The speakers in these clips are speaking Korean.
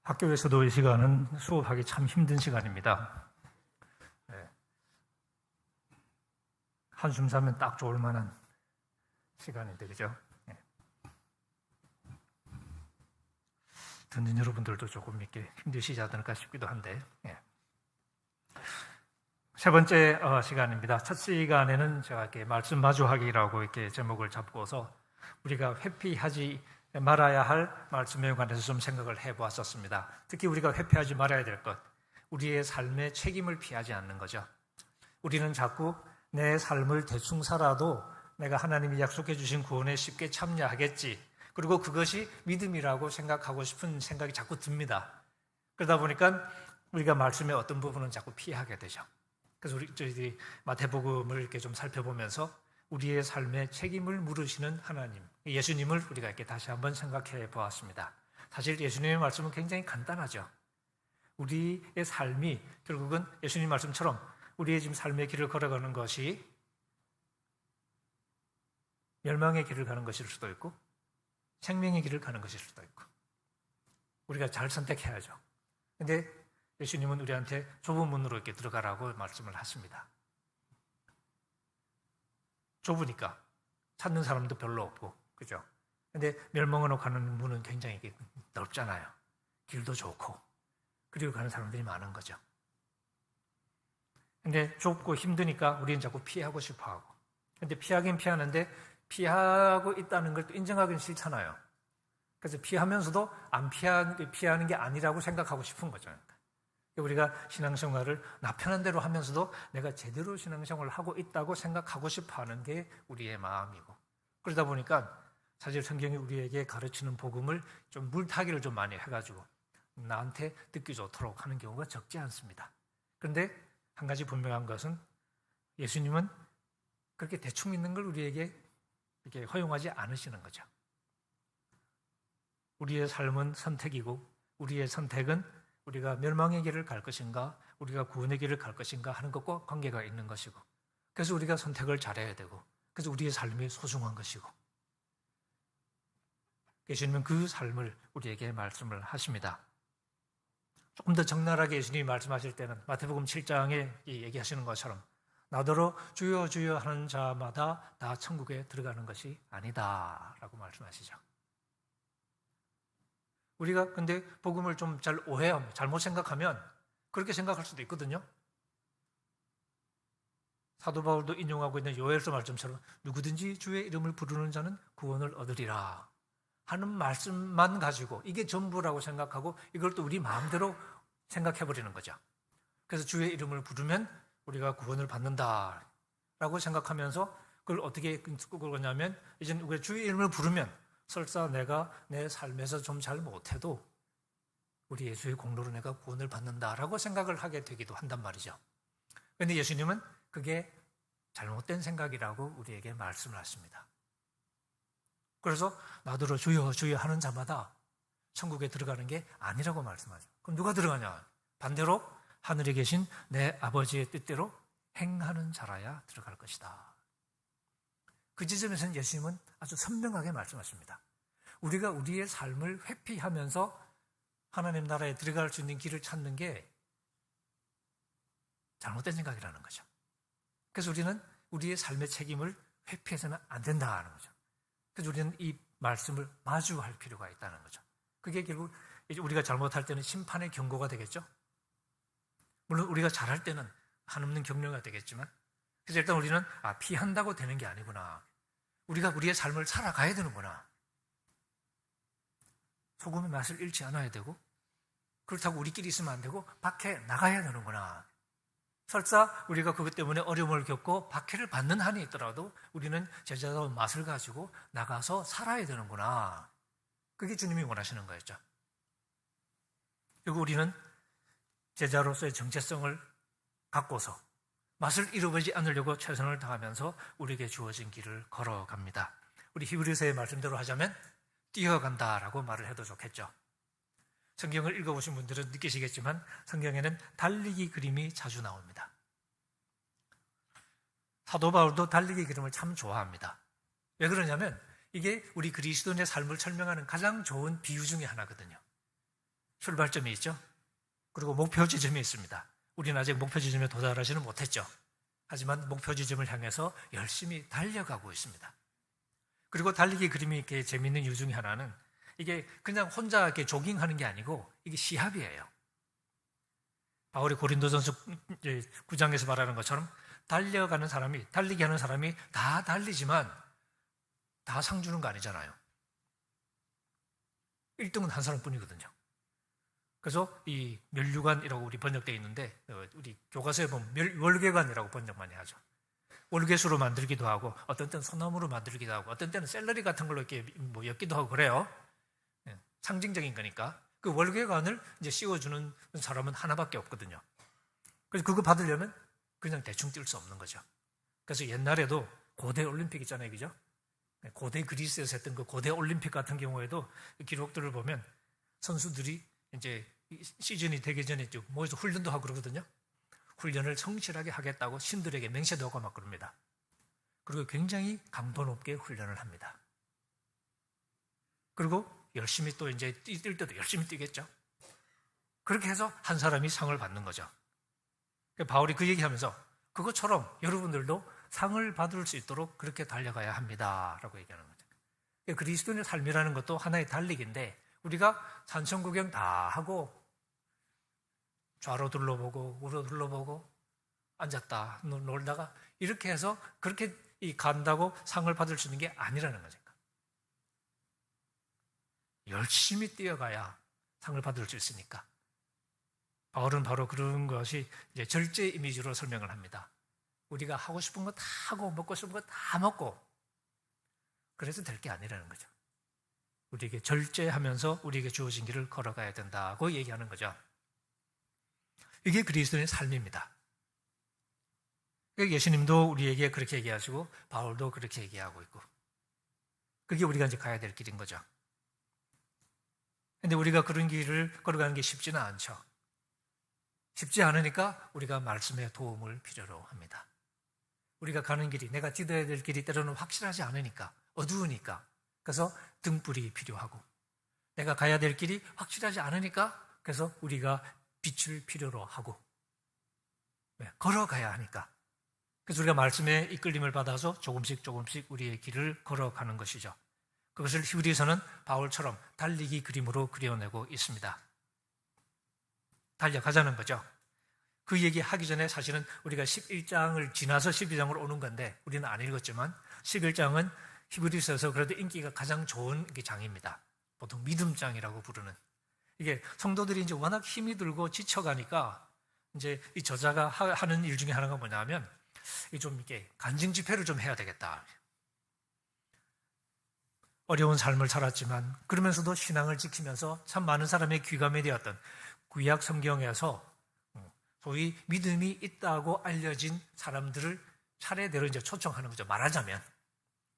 학교에서도 이 시간은 수업하기 참 힘든 시간입니다. 네. 한숨 자면 딱 좋을 만한 시간인데, 그죠? 네. 듣는 여러분들도 조금 이렇게 힘드시지 않을까 싶기도 한데, 네. 세 번째 시간입니다. 첫 시간에는 제가 이렇게 말씀 마주하기라고 이렇게 제목을 잡고서 우리가 회피하지 말아야 할 말씀에 관해서 좀 생각을 해보았었습니다. 특히 우리가 회피하지 말아야 될 것, 우리의 삶의 책임을 피하지 않는 거죠. 우리는 자꾸 내 삶을 대충 살아도 내가 하나님이 약속해 주신 구원에 쉽게 참여하겠지, 그리고 그것이 믿음이라고 생각하고 싶은 생각이 자꾸 듭니다. 그러다 보니까 우리가 말씀의 어떤 부분은 자꾸 피하게 되죠. 그래서 저희들이 마태복음을 이렇게 좀 살펴보면서 우리의 삶에 책임을 물으시는 하나님, 예수님을 우리가 이렇게 다시 한번 생각해 보았습니다. 사실 예수님의 말씀은 굉장히 간단하죠. 우리의 삶이 결국은 예수님 말씀처럼 우리의 지금 삶의 길을 걸어가는 것이 멸망의 길을 가는 것일 수도 있고 생명의 길을 가는 것일 수도 있고 우리가 잘 선택해야죠. 그런데 예수님은 우리한테 좁은 문으로 이렇게 들어가라고 말씀을 하십니다. 좁으니까 찾는 사람도 별로 없고, 그죠? 근데 멸망으로 가는 문은 굉장히 넓잖아요. 길도 좋고, 그리고 가는 사람들이 많은 거죠. 근데 좁고 힘드니까 우리는 자꾸 피하고 싶어 하고. 근데 피하긴 피하는데 피하고 있다는 걸 또 인정하기는 싫잖아요. 그래서 피하면서도 안 피하는 게 아니라고 생각하고 싶은 거죠. 우리가 신앙생활을 나 편한 대로 하면서도 내가 제대로 신앙생활을 하고 있다고 생각하고 싶어하는 게 우리의 마음이고, 그러다 보니까 사실 성경이 우리에게 가르치는 복음을 좀 물타기를 좀 많이 해가지고 나한테 듣기 좋도록 하는 경우가 적지 않습니다. 그런데 한 가지 분명한 것은 예수님은 그렇게 대충 믿는 걸 우리에게 이렇게 허용하지 않으시는 거죠. 우리의 삶은 선택이고 우리의 선택은 우리가 멸망의 길을 갈 것인가 우리가 구원의 길을 갈 것인가 하는 것과 관계가 있는 것이고, 그래서 우리가 선택을 잘해야 되고, 그래서 우리의 삶이 소중한 것이고, 예수님은 그 삶을 우리에게 말씀을 하십니다. 조금 더 적나라하게 예수님이 말씀하실 때는 마태복음 7장에 얘기하시는 것처럼 나더러 주여 주여 하는 자마다 다 천국에 들어가는 것이 아니다 라고 말씀하시죠. 우리가 근데 복음을 좀 잘 오해하면, 잘못 생각하면 그렇게 생각할 수도 있거든요. 사도 바울도 인용하고 있는 요엘서 말씀처럼 누구든지 주의 이름을 부르는 자는 구원을 얻으리라 하는 말씀만 가지고 이게 전부라고 생각하고 이걸 또 우리 마음대로 생각해버리는 거죠. 그래서 주의 이름을 부르면 우리가 구원을 받는다라고 생각하면서 그걸 어떻게 끌어가냐면, 이제 우리가 주의 이름을 부르면 설사 내가 내 삶에서 좀 잘 못해도 우리 예수의 공로로 내가 구원을 받는다라고 생각을 하게 되기도 한단 말이죠. 그런데 예수님은 그게 잘못된 생각이라고 우리에게 말씀을 하십니다. 그래서 나더러 주여 주여 하는 자마다 천국에 들어가는 게 아니라고 말씀하죠. 그럼 누가 들어가냐? 반대로 하늘에 계신 내 아버지의 뜻대로 행하는 자라야 들어갈 것이다. 그 지점에서는 예수님은 아주 선명하게 말씀하십니다. 우리가 우리의 삶을 회피하면서 하나님 나라에 들어갈 수 있는 길을 찾는 게 잘못된 생각이라는 거죠. 그래서 우리는 우리의 삶의 책임을 회피해서는 안 된다는 거죠. 그래서 우리는 이 말씀을 마주할 필요가 있다는 거죠. 그게 결국 우리가 잘못할 때는 심판의 경고가 되겠죠. 물론 우리가 잘할 때는 한없는 격려가 되겠지만, 그래서 일단 우리는 피한다고 되는 게 아니구나. 우리가 우리의 삶을 살아가야 되는구나. 소금의 맛을 잃지 않아야 되고, 그렇다고 우리끼리 있으면 안 되고 밖에 나가야 되는구나. 설사 우리가 그것 때문에 어려움을 겪고 박해를 받는 한이 있더라도 우리는 제자다운 맛을 가지고 나가서 살아야 되는구나. 그게 주님이 원하시는 거였죠. 그리고 우리는 제자로서의 정체성을 갖고서 맛을 잃어버리지 않으려고 최선을 다하면서 우리에게 주어진 길을 걸어갑니다. 우리 히브리서의 말씀대로 하자면 뛰어간다라고 말을 해도 좋겠죠. 성경을 읽어보신 분들은 느끼시겠지만 성경에는 달리기 그림이 자주 나옵니다. 사도 바울도 달리기 그림을 참 좋아합니다. 왜 그러냐면 이게 우리 그리스도인의 삶을 설명하는 가장 좋은 비유 중에 하나거든요. 출발점이 있죠. 그리고 목표 지점이 있습니다. 우리는 아직 목표 지점에 도달하지는 못했죠. 하지만 목표 지점을 향해서 열심히 달려가고 있습니다. 그리고 달리기 그림이 이렇게 재미있는 이유 중에 하나는 이게 그냥 혼자 이렇게 조깅하는 게 아니고 이게 시합이에요. 바울이 고린도전서 9장에서 말하는 것처럼 달려가는 사람이, 달리기 하는 사람이 다 달리지만 다 상 주는 거 아니잖아요. 1등은 한 사람뿐이거든요. 그래서 이 멸류관이라고 우리 번역되어 있는데 우리 교과서에 보면 월계관이라고 번역 많이 하죠. 월계수로 만들기도 하고 어떤 때는 소나무로 만들기도 하고 어떤 때는 샐러리 같은 걸로 이렇게 엮기도 하고 그래요. 상징적인 거니까. 그 월계관을 이제 씌워주는 사람은 하나밖에 없거든요. 그래서 그거 받으려면 그냥 대충 뛸 수 없는 거죠. 그래서 옛날에도 고대 올림픽 있잖아요, 그죠? 고대 그리스에서 했던 그 고대 올림픽 같은 경우에도 기록들을 보면 선수들이 이제 시즌이 되기 전에 모여서 훈련도 하고 그러거든요. 훈련을 성실하게 하겠다고 신들에게 맹세도 하고 막 그럽니다. 그리고 굉장히 강도 높게 훈련을 합니다. 그리고 열심히 또 이제 뛸 때도 열심히 뛰겠죠. 그렇게 해서 한 사람이 상을 받는 거죠. 바울이 그 얘기하면서 그것처럼 여러분들도 상을 받을 수 있도록 그렇게 달려가야 합니다. 라고 얘기하는 거죠. 그리스도인의 삶이라는 것도 하나의 달리기인데 우리가 산천 구경 다 하고 좌로 둘러보고 우로 둘러보고 앉았다 놀다가 이렇게 해서 그렇게 간다고 상을 받을 수 있는 게 아니라는 거죠. 열심히 뛰어가야 상을 받을 수 있으니까. 바울은 바로 그런 것이 이제 절제 이미지로 설명을 합니다. 우리가 하고 싶은 거 다 하고 먹고 싶은 거 다 먹고 그래서 될 게 아니라는 거죠. 우리에게 절제하면서 우리에게 주어진 길을 걸어가야 된다고 얘기하는 거죠. 이게 그리스도인의 삶입니다. 예수님도 우리에게 그렇게 얘기하시고 바울도 그렇게 얘기하고 있고 그게 우리가 이제 가야 될 길인 거죠. 근데 우리가 그런 길을 걸어가는 게 쉽지는 않죠. 쉽지 않으니까 우리가 말씀의 도움을 필요로 합니다. 우리가 가는 길이, 내가 뛰어야 될 길이 때로는 확실하지 않으니까, 어두우니까, 그래서 등불이 필요하고, 내가 가야 될 길이 확실하지 않으니까, 그래서 우리가 빛을 필요로 하고, 걸어가야 하니까. 그래서 우리가 말씀의 이끌림을 받아서 조금씩 우리의 길을 걸어가는 것이죠. 그것을 히브리서는 바울처럼 달리기 그림으로 그려내고 있습니다. 달려가자는 거죠. 그 얘기하기 전에 사실은 우리가 11장을 지나서 12장으로 오는 건데 우리는 안 읽었지만 11장은 히브리서에서 그래도 인기가 가장 좋은 장입니다. 보통 믿음장이라고 부르는. 이게 성도들이 이제 워낙 힘이 들고 지쳐가니까 이제 이 저자가 하는 일 중에 하나가 뭐냐면 좀 이렇게 간증 집회를 좀 해야 되겠다. 어려운 삶을 살았지만 그러면서도 신앙을 지키면서 참 많은 사람의 귀감이 되었던 구약 성경에서 소위 믿음이 있다고 알려진 사람들을 차례대로 이제 초청하는 거죠. 말하자면.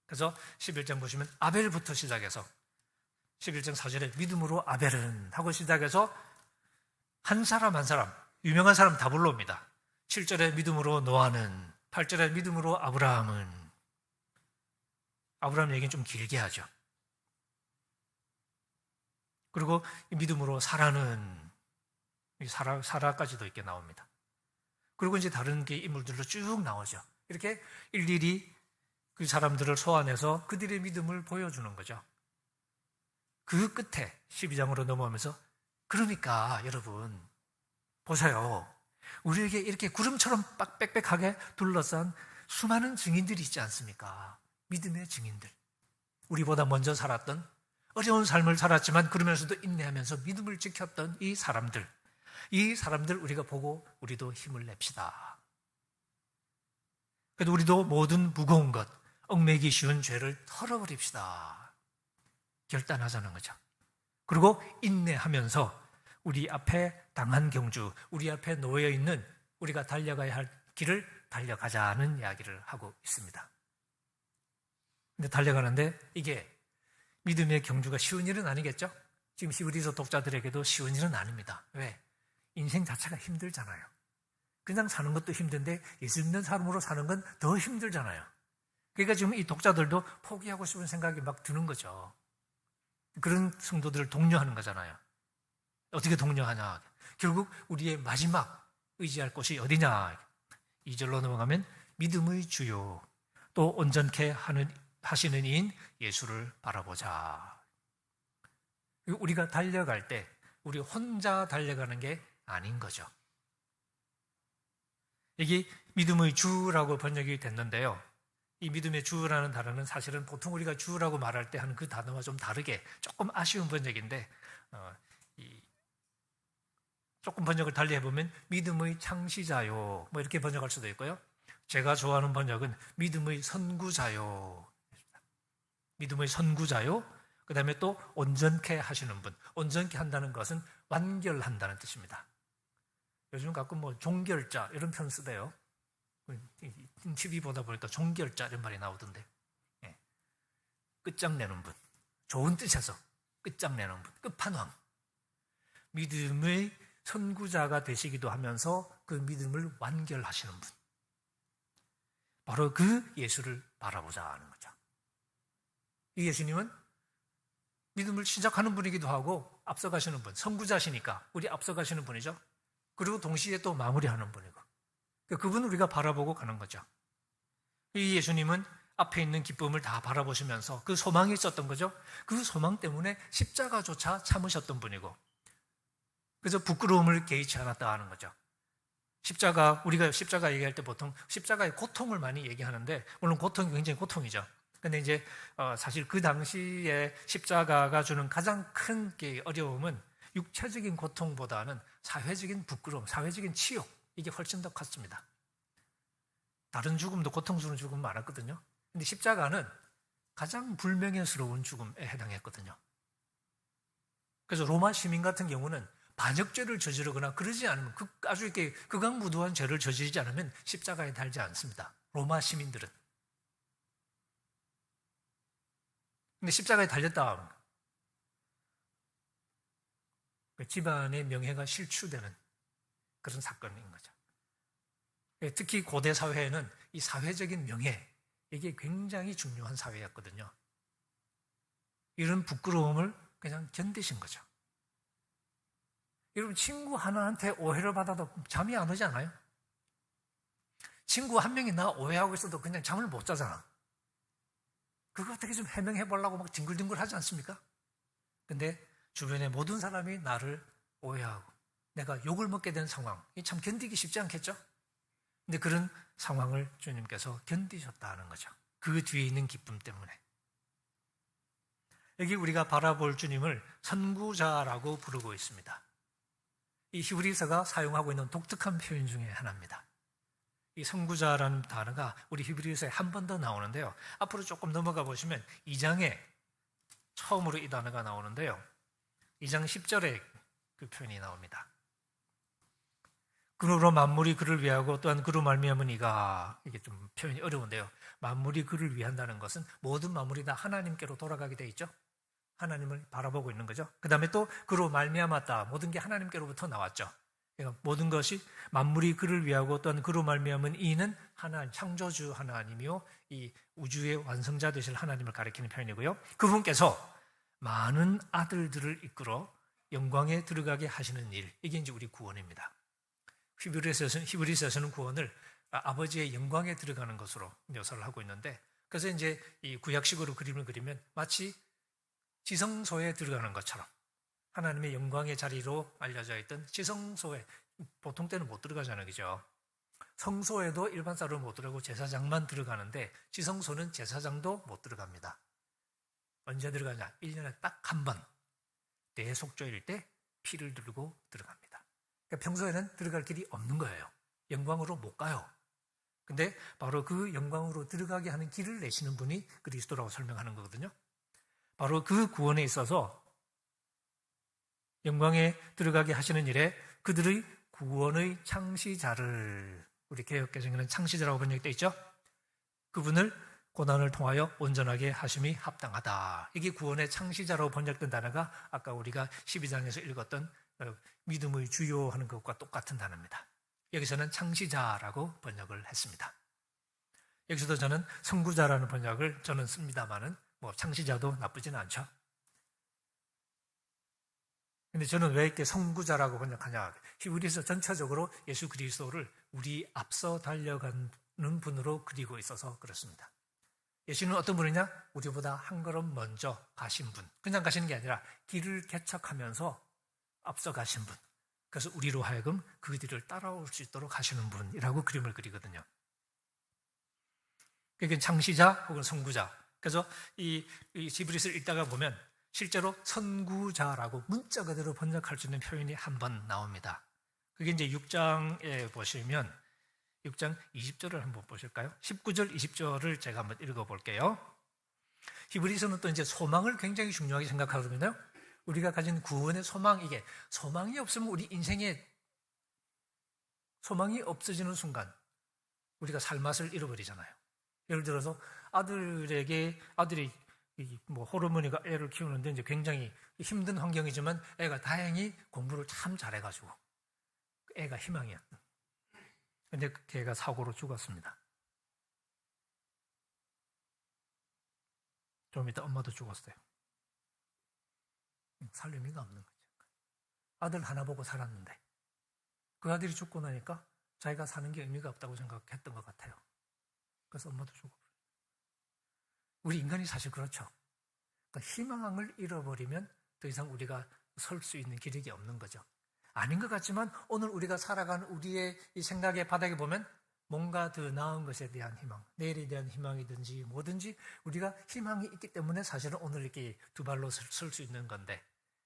그래서 11장 보시면 아벨부터 시작해서 11장 4절에 믿음으로 아벨은 하고 시작해서 한 사람 한 사람 유명한 사람 다 불러옵니다. 7절에 믿음으로 노아는 8절에 믿음으로 아브라함은 아브라함 얘기는 좀 길게 하죠. 그리고 믿음으로 사라는 사라까지도 있게 나옵니다. 그리고 이제 다른 인물들도 쭉 나오죠. 이렇게 일일이 그 사람들을 소환해서 그들의 믿음을 보여주는 거죠. 그 끝에 12장으로 넘어오면서 그러니까 여러분 보세요. 우리에게 이렇게 구름처럼 빽빽하게 둘러싼 수많은 증인들이 있지 않습니까? 믿음의 증인들. 우리보다 먼저 살았던 어려운 삶을 살았지만 그러면서도 인내하면서 믿음을 지켰던 이 사람들 우리가 보고 우리도 힘을 냅시다. 그래도 우리도 모든 무거운 것, 얽매기 쉬운 죄를 털어버립시다. 결단하자는 거죠. 그리고 인내하면서 우리 앞에 당한 경주, 우리 앞에 놓여 있는 우리가 달려가야 할 길을 달려가자는 이야기를 하고 있습니다. 근데 달려가는데 이게 믿음의 경주가 쉬운 일은 아니겠죠? 지금 히브리서 독자들에게도 쉬운 일은 아닙니다. 왜? 인생 자체가 힘들잖아요. 그냥 사는 것도 힘든데 예수 믿는 사람으로 사는 건 더 힘들잖아요. 그러니까 지금 이 독자들도 포기하고 싶은 생각이 막 드는 거죠. 그런 성도들을 독려하는 거잖아요. 어떻게 독려하냐? 결국 우리의 마지막 의지할 곳이 어디냐? 2절로 넘어가면 믿음의 주요 또 온전케 하시는 이인 예수를 바라보자. 우리가 달려갈 때 우리 혼자 달려가는 게 아닌 거죠. 이게 믿음의 주라고 번역이 됐는데요. 이 믿음의 주라는 단어는 사실은 보통 우리가 주라고 말할 때 하는 그 단어와 좀 다르게 조금 아쉬운 번역인데 조금 번역을 달리 해보면 믿음의 창시자요 뭐 이렇게 번역할 수도 있고요. 제가 좋아하는 번역은 믿음의 선구자요. 믿음의 선구자요. 그 다음에 또 온전케 하시는 분. 온전케 한다는 것은 완결한다는 뜻입니다. 요즘 가끔 뭐 종결자 이런 표현 쓰대요. TV 보다 보니까 종결자 이런 말이 나오던데. 끝장내는 분. 좋은 뜻에서 끝장내는 분. 끝판왕. 믿음의 선구자가 되시기도 하면서 그 믿음을 완결하시는 분. 바로 그 예수를 바라보자 하는 거죠. 이 예수님은 믿음을 시작하는 분이기도 하고 앞서가시는 분, 선구자시니까 우리 앞서가시는 분이죠. 그리고 동시에 또 마무리하는 분이고 그분을 우리가 바라보고 가는 거죠. 이 예수님은 앞에 있는 기쁨을 다 바라보시면서 그 소망이 있었던 거죠. 그 소망 때문에 십자가조차 참으셨던 분이고 그래서 부끄러움을 개의치 않았다 하는 거죠. 우리가 십자가 얘기할 때 보통 십자가의 고통을 많이 얘기하는데 물론 고통이 굉장히 고통이죠. 근데 이제 사실 그 당시에 십자가가 주는 가장 큰 어려움은 육체적인 고통보다는 사회적인 부끄러움, 사회적인 치욕 이게 훨씬 더 컸습니다. 다른 죽음도 고통스러운 죽음 많았거든요. 근데 십자가는 가장 불명예스러운 죽음에 해당했거든요. 그래서 로마 시민 같은 경우는 반역죄를 저지르거나 그러지 않으면 아주 이렇게 극악무도한 죄를 저지르지 않으면 십자가에 달지 않습니다. 로마 시민들은. 근데 십자가에 달렸다. 집안의 명예가 실추되는 그런 사건인 거죠. 특히 고대 사회에는 이 사회적인 명예, 이게 굉장히 중요한 사회였거든요. 이런 부끄러움을 그냥 견디신 거죠. 여러분, 친구 하나한테 오해를 받아도 잠이 안 오지 않아요? 친구 한 명이 나 오해하고 있어도 그냥 잠을 못 자잖아. 그거 어떻게 좀 해명해 보려고 막 뒹굴뒹굴 하지 않습니까? 근데 주변의 모든 사람이 나를 오해하고 내가 욕을 먹게 된 상황, 참 견디기 쉽지 않겠죠? 근데 그런 상황을 주님께서 견디셨다는 거죠. 그 뒤에 있는 기쁨 때문에. 여기 우리가 바라볼 주님을 선구자라고 부르고 있습니다. 이 히브리서가 사용하고 있는 독특한 표현 중에 하나입니다. 이 선구자라는 단어가 우리 히브리서에 한 번 더 나오는데요. 앞으로 조금 넘어가 보시면 2장에 처음으로 이 단어가 나오는데요. 2장 10절에 그 표현이 나옵니다. 그러므로 만물이 그를 위하고 또한 그로 말미암은 이가, 이게 좀 표현이 어려운데요. 만물이 그를 위한다는 것은 모든 만물이 다 하나님께로 돌아가게 돼 있죠. 하나님을 바라보고 있는 거죠. 그 다음에 또 그로 말미암았다. 모든 게 하나님께로부터 나왔죠. 그러니까 모든 것이 만물이 그를 위하고 또한 그로 말미암은 이는 하나님, 창조주 하나님이요 이 우주의 완성자 되실 하나님을 가리키는 표현이고요. 그분께서 많은 아들들을 이끌어 영광에 들어가게 하시는 일, 이게 이제 우리 구원입니다. 히브리서에서는 구원을 아버지의 영광에 들어가는 것으로 묘사를 하고 있는데, 그래서 이제 이 구약식으로 그림을 그리면 마치 지성소에 들어가는 것처럼 하나님의 영광의 자리로 알려져 있던 지성소에 보통 때는 못 들어가잖아요, 그죠? 성소에도 일반 사람은 못 들어가고 제사장만 들어가는데 지성소는 제사장도 못 들어갑니다. 언제 들어가냐? 1년에 딱 한 번 대속죄일 때 피를 들고 들어갑니다. 그러니까 평소에는 들어갈 길이 없는 거예요. 영광으로 못 가요. 근데 바로 그 영광으로 들어가게 하는 길을 내시는 분이 그리스도라고 설명하는 거거든요. 바로 그 구원에 있어서 영광에 들어가게 하시는 일에 그들의 구원의 창시자를, 우리 개역개정에는 창시자라고 번역되어 있죠. 그분을 고난을 통하여 온전하게 하심이 합당하다. 이게 구원의 창시자라고 번역된 단어가 아까 우리가 12장에서 읽었던 믿음의 주요 하는 것과 똑같은 단어입니다. 여기서는 창시자라고 번역을 했습니다. 여기서도 저는 선구자라는 번역을 저는 씁니다만은 뭐 창시자도 나쁘지는 않죠. 근데 저는 왜 이렇게 선구자라고 번역하냐? 히브리서 전체적으로 예수 그리스도를 우리 앞서 달려가는 분으로 그리고 있어서 그렇습니다. 예수는 어떤 분이냐? 우리보다 한 걸음 먼저 가신 분. 그냥 가시는 게 아니라 길을 개척하면서 앞서 가신 분. 그래서 우리로 하여금 그 길을 따라올 수 있도록 하시는 분이라고 그림을 그리거든요. 그게 창시자 혹은 선구자. 그래서 이 히브리서를 읽다가 보면 실제로 선구자라고 문자 그대로 번역할 수 있는 표현이 한 번 나옵니다. 그게 이제 6장에 보시면 6장 20절을 한번 보실까요? 19절, 20절을 제가 한번 읽어볼게요. 히브리서는 또 이제 소망을 굉장히 중요하게 생각하거든요. 우리가 가진 구원의 소망, 이게 소망이 없으면 우리 인생에 소망이 없어지는 순간 우리가 살맛을 잃어버리잖아요. 예를 들어서 아들이 뭐 호르몬이가 애를 키우는데 이제 굉장히 힘든 환경이지만 애가 다행히 공부를 참 잘해가지고 애가 희망이야. 근데 걔가 사고로 죽었습니다. 좀 이따 엄마도 죽었어요. 살 의미가 없는 거죠. 아들 하나 보고 살았는데 그 아들이 죽고 나니까 자기가 사는 게 의미가 없다고 생각했던 것 같아요. 그래서 엄마도 죽어버려요. 우리 인간이 사실 그렇죠. 그러니까 희망을 잃어버리면 더 이상 우리가 설 수 있는 기력이 없는 거죠. 아닌 것 같지만 오늘 우리가 살아가는 우리의 이 생각의 바닥에 보면 뭔가 더 나은 것에 대한 희망, 내일에 대한 희망이든지 뭐든지 우리가 희망이 있기 때문에 사실은 오늘 이렇게 두 발로 설 수 있는 건데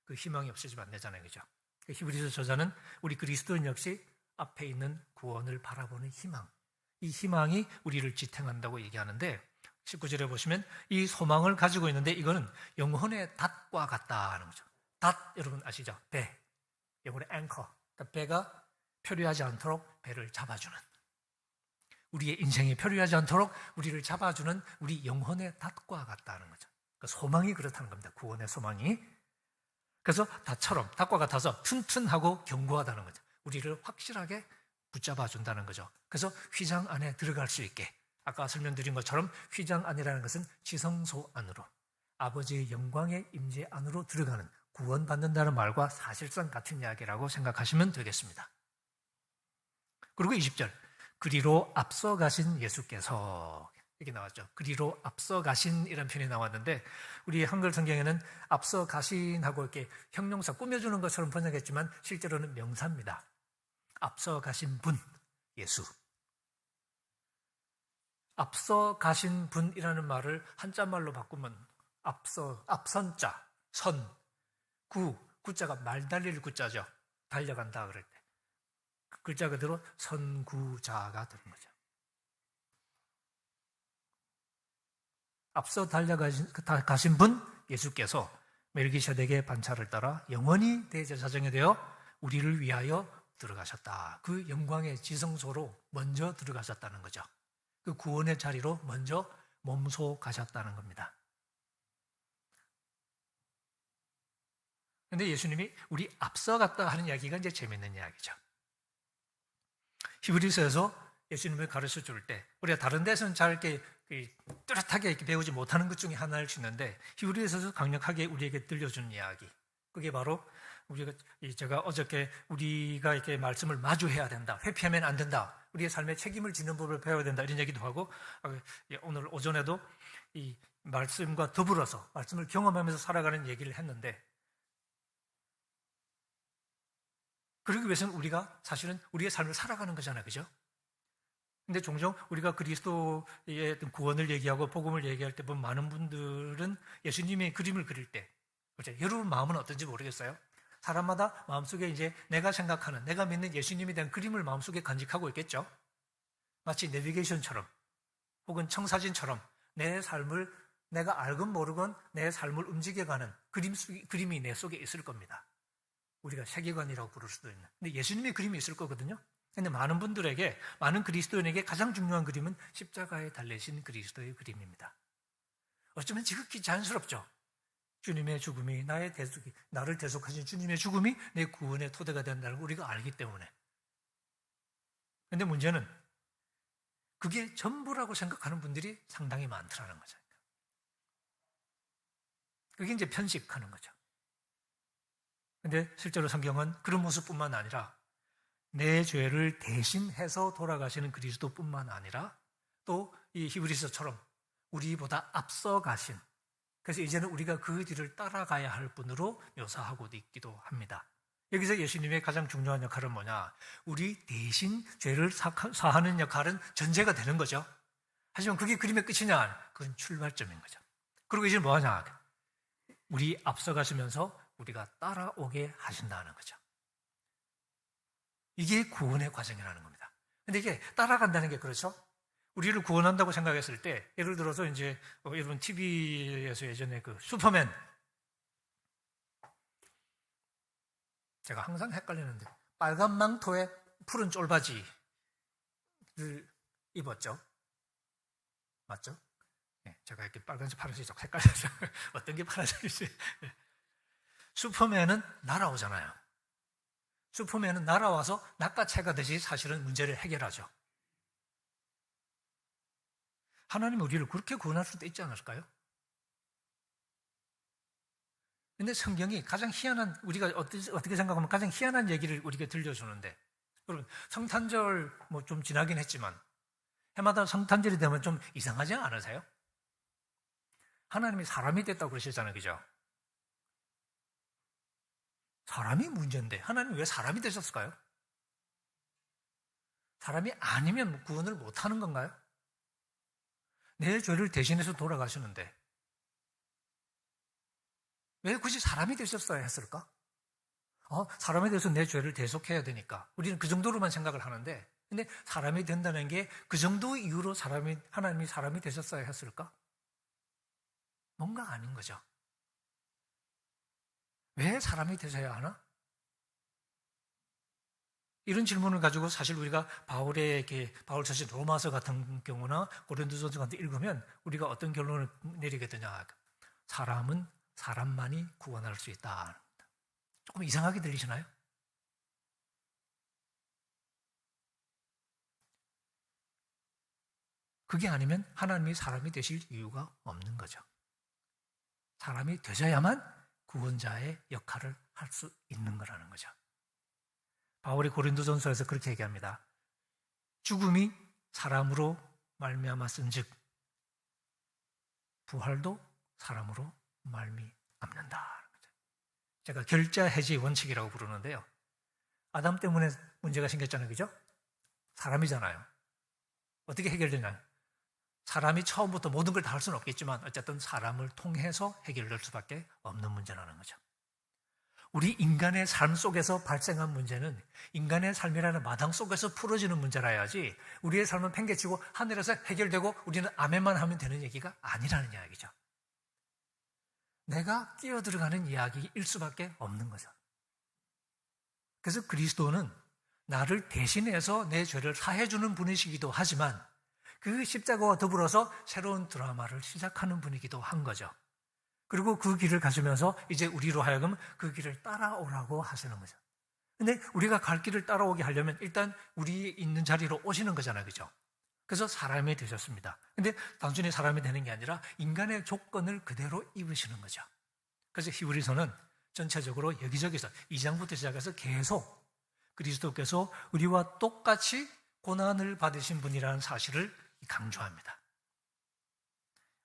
그 희망이 없어지면 안 되잖아요. 그죠? 히브리서 저자는 우리 그리스도인 역시 앞에 있는 구원을 바라보는 희망, 이 희망이 우리를 지탱한다고 얘기하는데 19절에 보시면 이 소망을 가지고 있는데 이거는 영혼의 닷과 같다는 거죠. 닷 여러분 아시죠? 배, 영혼의 앵커. 그러니까 배가 표류하지 않도록 배를 잡아주는, 우리의 인생이 표류하지 않도록 우리를 잡아주는 우리 영혼의 닷과 같다는 거죠. 그러니까 소망이 그렇다는 겁니다. 구원의 소망이. 그래서 닷과 같아서 튼튼하고 견고하다는 거죠. 우리를 확실하게 붙잡아준다는 거죠. 그래서 휘장 안에 들어갈 수 있게, 아까 설명드린 것처럼 휘장 안이라는 것은 지성소 안으로, 아버지의 영광의 임재 안으로 들어가는, 구원받는다는 말과 사실상 같은 이야기라고 생각하시면 되겠습니다. 그리고 20절, 그리로 앞서 가신 예수께서, 이렇게 나왔죠. 그리로 앞서 가신이라는 표현이 나왔는데 우리 한글 성경에는 앞서 가신하고 이렇게 형용사 꾸며주는 것처럼 번역했지만 실제로는 명사입니다. 앞서 가신 분, 예수. 앞서 가신 분이라는 말을 한자말로 바꾸면 앞선자, 선, 구자가 말 달릴 구자죠. 달려간다 그럴 때. 그 글자 그대로 선구자가 되는 거죠. 앞서 달려가신 분, 예수께서 멜기세덱의 반차를 따라 영원히 대제사장이 되어 우리를 위하여 들어가셨다. 그 영광의 지성소로 먼저 들어가셨다는 거죠. 그 구원의 자리로 먼저 몸소 가셨다는 겁니다. 그런데 예수님이 우리 앞서 갔다 하는 이야기가 이제 재밌는 이야기죠. 히브리서에서 예수님을 가르쳐 줄 때 우리가 다른 데서는 잘 이렇게 뚜렷하게 이렇게 배우지 못하는 것 중에 하나일 수 있는데 히브리서에서 강력하게 우리에게 들려주는 이야기, 그게 바로 제가 어저께 우리가 이렇게 말씀을 마주해야 된다, 회피하면 안 된다, 우리의 삶에 책임을 지는 법을 배워야 된다, 이런 얘기도 하고, 오늘 오전에도 이 말씀과 더불어서 말씀을 경험하면서 살아가는 얘기를 했는데, 그러기 위해서는 우리가 사실은 우리의 삶을 살아가는 거잖아요. 그죠? 근데 종종 우리가 그리스도의 구원을 얘기하고 복음을 얘기할 때 보면 많은 분들은 예수님의 그림을 그릴 때, 그렇죠? 여러분 마음은 어떤지 모르겠어요. 사람마다 마음속에 이제 내가 생각하는, 내가 믿는 예수님에 대한 그림을 마음속에 간직하고 있겠죠. 마치 내비게이션처럼 혹은 청사진처럼 내 삶을 내가 알건 모르건 내 삶을 움직여가는 그림이 내 속에 있을 겁니다. 우리가 세계관이라고 부를 수도 있는. 근데 예수님의 그림이 있을 거거든요. 근데 많은 분들에게, 많은 그리스도인에게 가장 중요한 그림은 십자가에 달리신 그리스도의 그림입니다. 어쩌면 지극히 자연스럽죠. 주님의 죽음이 나를 대속하신 주님의 죽음이 내 구원의 토대가 된다는 걸 우리가 알기 때문에. 그런데 문제는 그게 전부라고 생각하는 분들이 상당히 많더라는 거죠. 그게 이제 편식하는 거죠. 근데 실제로 성경은 그런 모습뿐만 아니라 내 죄를 대신해서 돌아가시는 그리스도뿐만 아니라 또 이 히브리서처럼 우리보다 앞서 가신, 그래서 이제는 우리가 그 뒤를 따라가야 할 분으로 묘사하고 있기도 합니다. 여기서 예수님의 가장 중요한 역할은 뭐냐? 우리 대신 죄를 사하는 역할은 전제가 되는 거죠. 하지만 그게 그림의 끝이냐? 그건 출발점인 거죠. 그리고 이제 뭐 하냐? 우리 앞서가시면서 우리가 따라오게 하신다는 거죠. 이게 구원의 과정이라는 겁니다. 근데 이게 따라간다는 게 그렇죠? 우리를 구원한다고 생각했을 때, 예를 들어서 이제 여러분 TV에서 예전에 그 슈퍼맨, 제가 항상 헷갈리는데 빨간 망토에 푸른 쫄바지를 입었죠. 맞죠? 네, 제가 이렇게 빨간색, 파란색 좀 헷갈려서 어떤 게 파란색이지? 슈퍼맨은 날아오잖아요. 슈퍼맨은 날아와서 낚아채가듯이 사실은 문제를 해결하죠. 하나님이 우리를 그렇게 구원할 수도 있지 않을까요? 근데 성경이 가장 희한한, 우리가 어떻게 생각하면 가장 희한한 얘기를 우리에게 들려주는데, 여러분 성탄절 뭐 좀 지나긴 했지만 해마다 성탄절이 되면 좀 이상하지 않으세요? 하나님이 사람이 됐다고 그러셨잖아요, 그죠? 사람이 문제인데 하나님 왜 사람이 되셨을까요? 사람이 아니면 구원을 못하는 건가요? 내 죄를 대신해서 돌아가시는데 왜 굳이 사람이 되셨어야 했을까? 사람이 돼서 내 죄를 대속해야 되니까 우리는 그 정도로만 생각을 하는데, 근데 사람이 된다는 게 그 정도 이유로 하나님이 사람이 되셨어야 했을까? 뭔가 아닌 거죠. 왜 사람이 되셔야 하나? 이런 질문을 가지고 사실 우리가 바울 자신 로마서 같은 경우나 고린도전서 같은 데 읽으면 우리가 어떤 결론을 내리게 되냐? 사람은 사람만이 구원할 수 있다. 조금 이상하게 들리시나요? 그게 아니면 하나님이 사람이 되실 이유가 없는 거죠. 사람이 되셔야만 구원자의 역할을 할 수 있는 거라는 거죠. 바울이 고린도전서에서 그렇게 얘기합니다. 죽음이 사람으로 말미암았은즉 부활도 사람으로 말미암는다. 제가 결자 해지 원칙이라고 부르는데요. 아담 때문에 문제가 생겼잖아요, 그죠? 사람이잖아요. 어떻게 해결되나요? 사람이 처음부터 모든 걸 다 할 수는 없겠지만 어쨌든 사람을 통해서 해결될 수밖에 없는 문제라는 거죠. 우리 인간의 삶 속에서 발생한 문제는 인간의 삶이라는 마당 속에서 풀어지는 문제라야지 우리의 삶은 팽개치고 하늘에서 해결되고 우리는 아멘만 하면 되는 얘기가 아니라는 이야기죠. 내가 끼어들어가는 이야기일 수밖에 없는 거죠. 그래서 그리스도는 나를 대신해서 내 죄를 사해주는 분이시기도 하지만 그 십자가와 더불어서 새로운 드라마를 시작하는 분이기도 한 거죠. 그리고 그 길을 가시면서 이제 우리로 하여금 그 길을 따라오라고 하시는 거죠. 근데 우리가 갈 길을 따라오게 하려면 일단 우리 있는 자리로 오시는 거잖아요, 그죠? 그래서 사람이 되셨습니다. 근데 단순히 사람이 되는 게 아니라 인간의 조건을 그대로 입으시는 거죠. 그래서 히브리서는 전체적으로 여기저기서 2장부터 시작해서 계속 그리스도께서 우리와 똑같이 고난을 받으신 분이라는 사실을 강조합니다.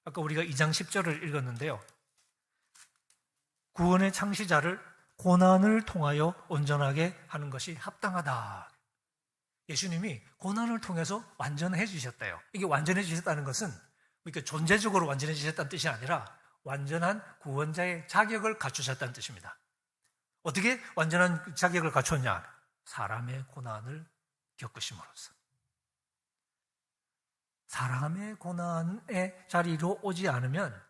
아까 우리가 2장 10절을 읽었는데요. 구원의 창시자를 고난을 통하여 온전하게 하는 것이 합당하다. 예수님이 고난을 통해서 완전해지셨대요. 이게 완전해지셨다는 것은 이렇게 존재적으로 완전해지셨다는 뜻이 아니라 완전한 구원자의 자격을 갖추셨다는 뜻입니다. 어떻게 완전한 자격을 갖췄냐? 사람의 고난을 겪으심으로써. 사람의 고난의 자리로 오지 않으면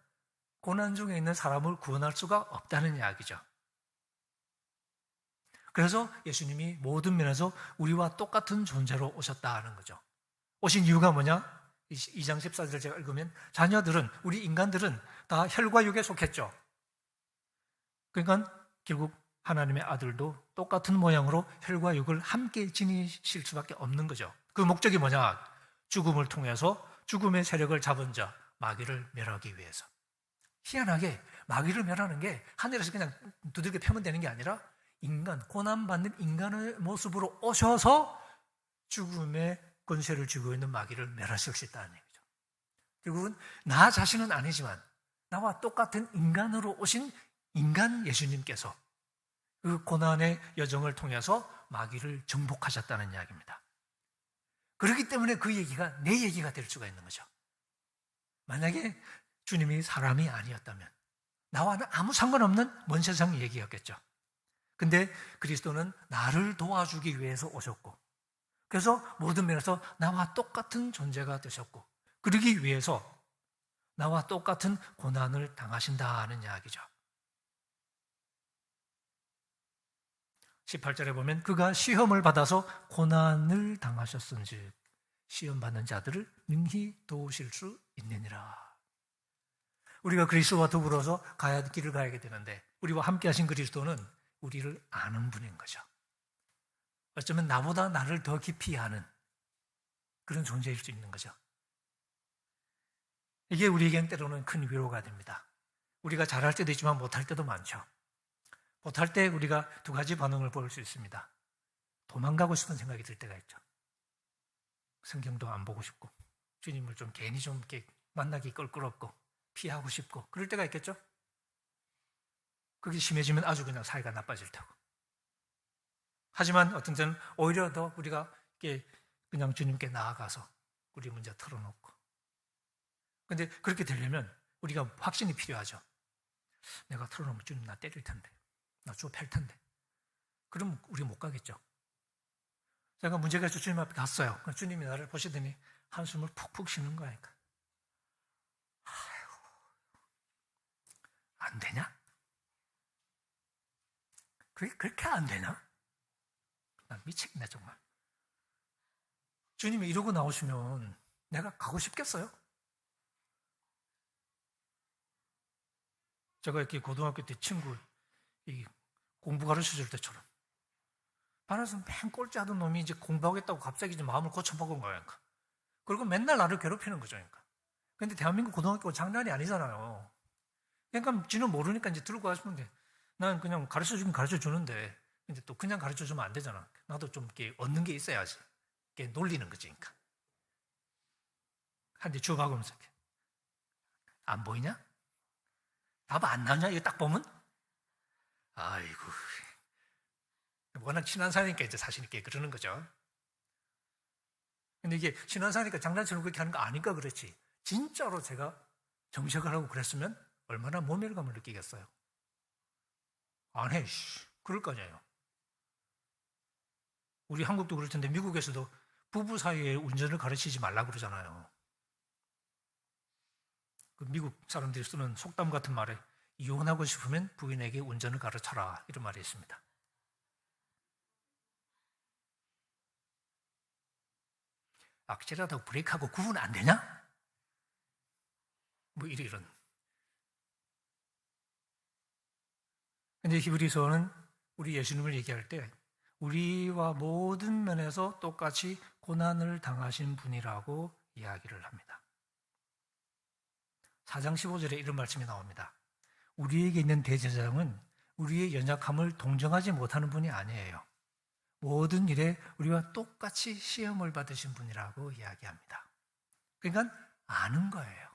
고난 중에 있는 사람을 구원할 수가 없다는 이야기죠. 그래서 예수님이 모든 면에서 우리와 똑같은 존재로 오셨다는 거죠. 오신 이유가 뭐냐? 2장 14절 제가 읽으면 자녀들은, 우리 인간들은 다 혈과 육에 속했죠. 그러니까 결국 하나님의 아들도 똑같은 모양으로 혈과 육을 함께 지니실 수밖에 없는 거죠. 그 목적이 뭐냐? 죽음을 통해서 죽음의 세력을 잡은 자 마귀를 멸하기 위해서. 희한하게 마귀를 멸하는 게 하늘에서 그냥 두들겨 패면 되는 게 아니라 인간, 고난받는 인간의 모습으로 오셔서 죽음의 권세를 쥐고 있는 마귀를 멸하실 수 있다는 얘기죠. 결국은 나 자신은 아니지만 나와 똑같은 인간으로 오신 인간 예수님께서 그 고난의 여정을 통해서 마귀를 정복하셨다는 이야기입니다. 그렇기 때문에 그 얘기가 내 얘기가 될 수가 있는 거죠. 만약에 주님이 사람이 아니었다면 나와는 아무 상관없는 먼 세상 얘기였겠죠. 근데 그리스도는 나를 도와주기 위해서 오셨고, 그래서 모든 면에서 나와 똑같은 존재가 되셨고, 그러기 위해서 나와 똑같은 고난을 당하신다는 이야기죠. 18절에 보면 그가 시험을 받아서 고난을 당하셨은즉 시험받는 자들을 능히 도우실 수 있느니라. 우리가 그리스도와 더불어서 길을 가야 되는데 우리와 함께 하신 그리스도는 우리를 아는 분인 거죠. 어쩌면 나보다 나를 더 깊이 아는 그런 존재일 수 있는 거죠. 이게 우리에겐 때로는 큰 위로가 됩니다. 우리가 잘할 때도 있지만 못할 때도 많죠. 못할 때 우리가 두 가지 반응을 볼 수 있습니다. 도망가고 싶은 생각이 들 때가 있죠. 성경도 안 보고 싶고 주님을 좀 괜히 좀 이렇게 만나기 껄끄럽고 피하고 싶고 그럴 때가 있겠죠. 그게 심해지면 아주 그냥 사이가 나빠질 테고. 하지만 어떤 때는 오히려 더 우리가 그냥 주님께 나아가서 우리 문제 털어놓고. 근데 그렇게 되려면 우리가 확신이 필요하죠. 내가 털어놓으면 주님 나 때릴 텐데, 나 주워 팰 텐데. 그럼 우리 못 가겠죠. 제가 문제가 있어 주님 앞에 갔어요. 주님이 나를 보시더니 한숨을 푹푹 쉬는 거니까. 아이고, 안 되냐? 그게 그렇게 안 되냐? 난 미치겠네 정말. 주님이 이러고 나오시면 내가 가고 싶겠어요? 제가 이렇게 고등학교 때 친구 공부 가르쳐줄 때처럼 반에서 맨 꼴찌하던 놈이 이제 공부하겠다고 갑자기 이제 마음을 고쳐먹은 거야. 그리고 맨날 나를 괴롭히는 거죠. 그런데 대한민국 고등학교가 장난이 아니잖아요. 그러니까 지는 모르니까 이제 들고 가시면 돼. 난 그냥 가르쳐주긴 가르쳐주는데 근데 또 그냥 가르쳐주면 안 되잖아. 나도 좀 이렇게 얻는 게 있어야지. 이렇게 놀리는 거지. 그러니까. 한 대 주워박으면서 이렇게. 안 보이냐? 답 안 나오냐? 이거 딱 보면? 아이고. 워낙 친한 사이니까 이제 사실 있게 그러는 거죠. 근데 이게 친한 사이니까 장난처럼 그렇게 하는 거 아니까 그렇지. 진짜로 제가 정색을 하고 그랬으면 얼마나 모멸감을 느끼겠어요. 안 해. 그럴 거 아니에요. 우리 한국도 그럴 텐데 미국에서도 부부 사이에 운전을 가르치지 말라고 그러잖아요. 그 미국 사람들이 쓰는 속담 같은 말에 이혼하고 싶으면 부인에게 운전을 가르쳐라 이런 말이 있습니다. 악질하다고 브레이크하고 구분 안 되냐? 뭐 이런. 근데 히브리서는 우리 예수님을 얘기할 때 우리와 모든 면에서 똑같이 고난을 당하신 분이라고 이야기를 합니다. 4장 15절에 이런 말씀이 나옵니다. 우리에게 있는 대제사장은 우리의 연약함을 동정하지 못하는 분이 아니에요. 모든 일에 우리와 똑같이 시험을 받으신 분이라고 이야기합니다. 그러니까 아는 거예요.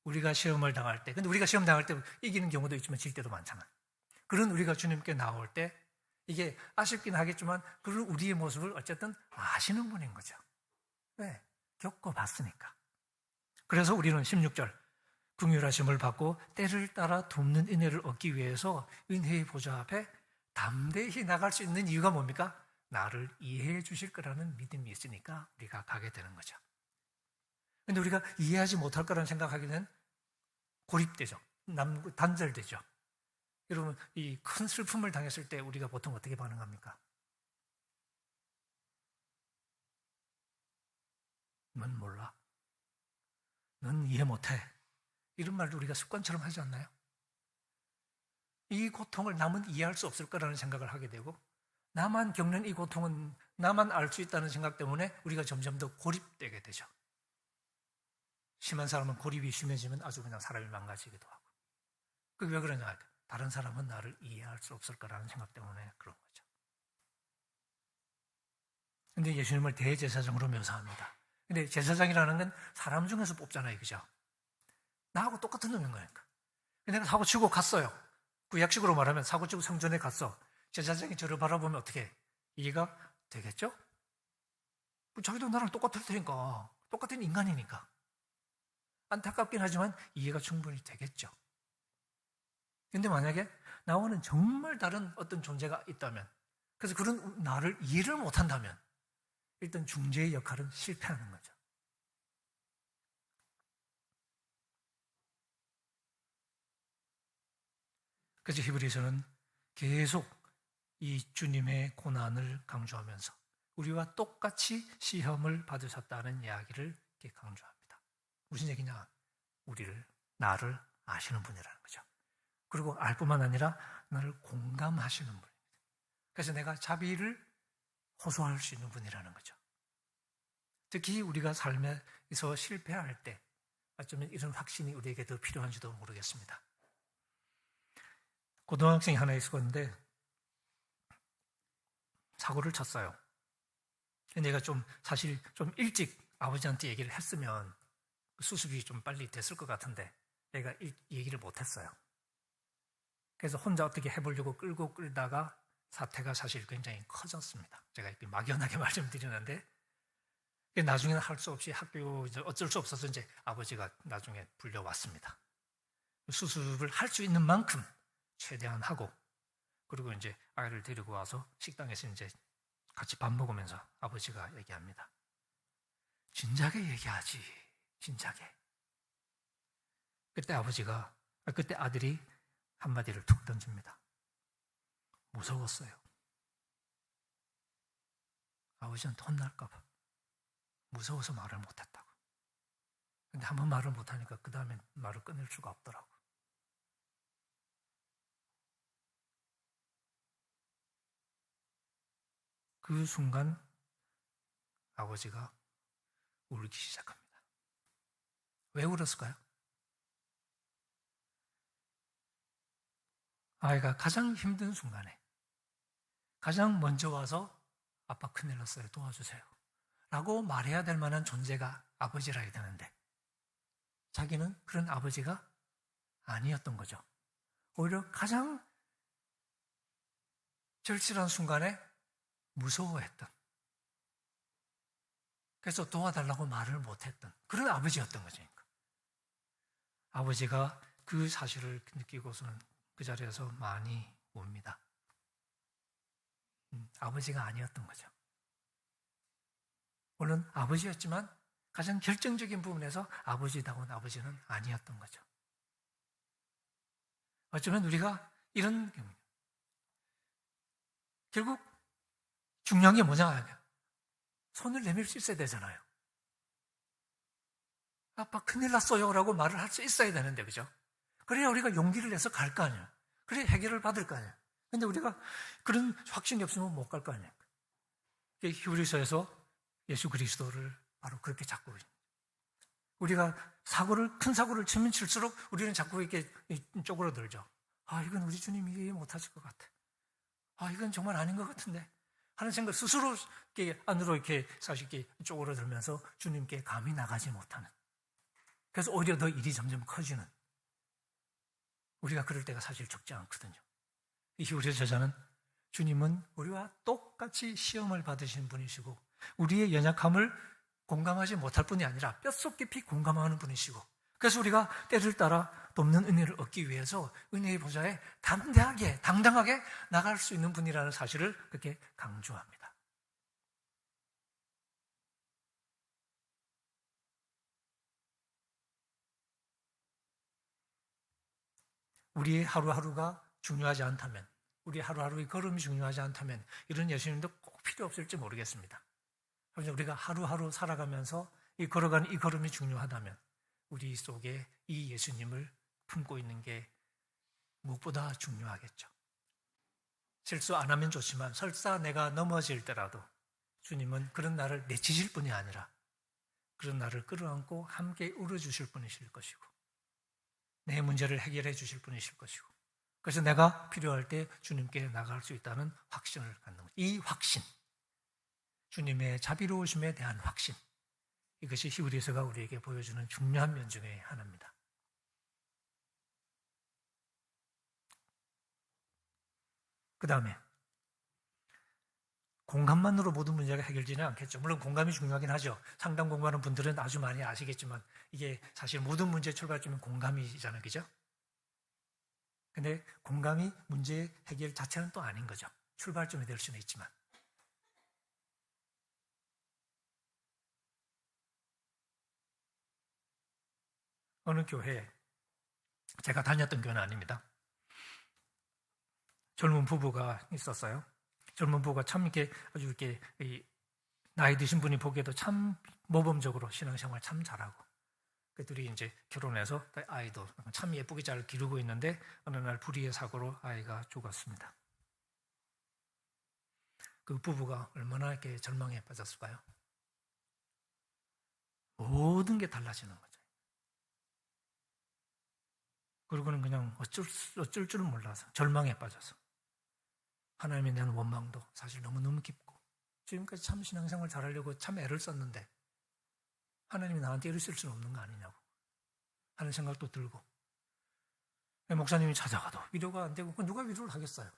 우리가 시험을 당할 때, 근데 우리가 시험 당할 때 이기는 경우도 있지만 질 때도 많잖아요. 그런 우리가 주님께 나올 때 이게 아쉽긴 하겠지만 그런 우리의 모습을 어쨌든 아시는 분인 거죠. 왜? 겪어봤으니까. 그래서 우리는 16절 긍휼하심을 받고 때를 따라 돕는 은혜를 얻기 위해서 은혜의 보좌 앞에 담대히 나갈 수 있는 이유가 뭡니까? 나를 이해해 주실 거라는 믿음이 있으니까 우리가 가게 되는 거죠. 그런데 우리가 이해하지 못할 거라는 생각하기는 고립되죠. 단절되죠. 여러분, 이 큰 슬픔을 당했을 때 우리가 보통 어떻게 반응합니까? 넌 몰라. 넌 이해 못해. 이런 말도 우리가 습관처럼 하지 않나요? 이 고통을 남은 이해할 수 없을 거라는 생각을 하게 되고 나만 겪는 이 고통은 나만 알 수 있다는 생각 때문에 우리가 점점 더 고립되게 되죠. 심한 사람은 고립이 심해지면 아주 그냥 사람이 망가지기도 하고. 그게 왜 그러냐? 다른 사람은 나를 이해할 수 없을 거라는 생각 때문에 그런 거죠. 근데 예수님을 대제사장으로 묘사합니다. 근데 제사장이라는 건 사람 중에서 뽑잖아요. 그죠? 나하고 똑같은 놈인 거니까. 내가 사고 치고 갔어요. 구약식으로 말하면 사고 치고 성전에 갔어. 제사장이 저를 바라보면 어떻게 이해가 되겠죠? 자기도 나랑 똑같을 테니까. 똑같은 인간이니까. 안타깝긴 하지만 이해가 충분히 되겠죠. 근데 만약에 나와는 정말 다른 어떤 존재가 있다면, 그래서 그런 나를 이해를 못한다면 일단 중재의 역할은 실패하는 거죠. 그래서 히브리서는 계속 이 주님의 고난을 강조하면서 우리와 똑같이 시험을 받으셨다는 이야기를 이렇게 강조합니다. 무슨 얘기냐? 나를 아시는 분이라는 거죠. 그리고 알 뿐만 아니라 나를 공감하시는 분입니다. 그래서 내가 자비를 호소할 수 있는 분이라는 거죠. 특히 우리가 삶에서 실패할 때 어쩌면 이런 확신이 우리에게 더 필요한지도 모르겠습니다. 고등학생이 하나 있었는데 사고를 쳤어요. 내가 사실 좀 일찍 아버지한테 얘기를 했으면 수습이 좀 빨리 됐을 것 같은데 내가 얘기를 못했어요. 그래서 혼자 어떻게 해보려고 끌다가 사태가 사실 굉장히 커졌습니다. 제가 이렇게 막연하게 말씀드리는데 나중에는 할 수 없이 학교 어쩔 수 없어서 이제 아버지가 나중에 불려왔습니다. 수습을 할 수 있는 만큼 최대한 하고 그리고 이제 아이를 데리고 와서 식당에서 이제 같이 밥 먹으면서 아버지가 얘기합니다. 진작에 얘기하지, 진작에. 그때 아들이 한마디를 툭 던집니다. 무서웠어요. 아버지한테 혼날까봐. 무서워서 말을 못했다고. 근데 한번 말을 못하니까 그 다음에 말을 끊을 수가 없더라고. 그 순간 아버지가 울기 시작합니다. 왜 울었을까요? 아이가 가장 힘든 순간에 가장 먼저 와서 아빠 큰일 났어요. 도와주세요. 라고 말해야 될 만한 존재가 아버지라 해야 되는데 자기는 그런 아버지가 아니었던 거죠. 오히려 가장 절실한 순간에 무서워했던, 그래서 도와달라고 말을 못했던 그런 아버지였던 거죠. 아버지가 그 사실을 느끼고서는 그 자리에서 많이 웁니다. 아버지가 아니었던 거죠. 물론 아버지였지만 가장 결정적인 부분에서 아버지다운 아버지는 아니었던 거죠. 어쩌면 우리가 이런 경우 결국 중요한 게 뭐냐? 손을 내밀 수 있어야 되잖아요. 아빠 큰일 났어요 라고 말을 할 수 있어야 되는데, 그죠? 그래야 우리가 용기를 내서 갈 거 아니에요. 그래야 해결을 받을 거 아니에요. 근데 우리가 그런 확신이 없으면 못 갈 거 아니에요. 히브리서에서 예수 그리스도를 바로 그렇게 잡고 있습니다. 우리가 큰 사고를 치면 칠수록 우리는 자꾸 이렇게 쪼그라들죠. 이건 우리 주님이 이해 못하실 것 같아. 이건 정말 아닌 것 같은데 하는 생각 스스로 이렇게 안으로 이렇게 사실 이렇게 쪼그라들면서 주님께 감히 나가지 못하는. 그래서 오히려 더 일이 점점 커지는. 우리가 그럴 때가 사실 적지 않거든요. 이 히브리서 저자는 주님은 우리와 똑같이 시험을 받으신 분이시고 우리의 연약함을 공감하지 못할 뿐이 아니라 뼛속 깊이 공감하는 분이시고 그래서 우리가 때를 따라 돕는 은혜를 얻기 위해서 은혜의 보좌에 담대하게 당당하게 나갈 수 있는 분이라는 사실을 그렇게 강조합니다. 우리의 하루하루가 중요하지 않다면 우리 하루하루의 걸음이 중요하지 않다면 이런 예수님도 꼭 필요 없을지 모르겠습니다. 그래서 우리가 하루하루 살아가면서 걸어가는 이 걸음이 중요하다면 우리 속에 이 예수님을 품고 있는 게 무엇보다 중요하겠죠. 실수 안 하면 좋지만 설사 내가 넘어질 때라도 주님은 그런 나를 내치실 분이 아니라 그런 나를 끌어안고 함께 울어주실 분이실 것이고 내 문제를 해결해 주실 분이실 것이고 그래서 내가 필요할 때 주님께 나갈 수 있다는 확신을 갖는 거죠. 이 확신, 주님의 자비로우심에 대한 확신, 이것이 히브리서가 우리에게 보여주는 중요한 면 중에 하나입니다. 그 다음에 공감만으로 모든 문제가 해결되지는 않겠죠. 물론 공감이 중요하긴 하죠. 상담 공부하는 분들은 아주 많이 아시겠지만 이게 사실 모든 문제의 출발점은 공감이잖아요. 그죠? 근데 공감이 문제의 해결 자체는 또 아닌 거죠. 출발점이 될 수는 있지만. 어느 교회에, 제가 다녔던 교회는 아닙니다, 젊은 부부가 있었어요. 젊은 부부가 참 이렇게 아주 이렇게 나이 드신 분이 보기에도 참 모범적으로 신앙생활 참 잘하고, 그들이 이제 결혼해서 아이도 참 예쁘게 잘 기르고 있는데 어느 날 불의의 사고로 아이가 죽었습니다. 그 부부가 얼마나 이렇게 절망에 빠졌을까요? 모든 게 달라지는 거죠. 그리고는 그냥 어쩔 줄은 몰라서 절망에 빠져서 하나님에 대한 원망도 사실 너무너무 깊고, 지금까지 참 신앙생활 잘하려고 참 애를 썼는데 하나님이 나한테 이럴 수는 없는 거 아니냐고 하는 생각도 들고, 목사님이 찾아가도 위로가 안 되고 누가 위로를 하겠어요?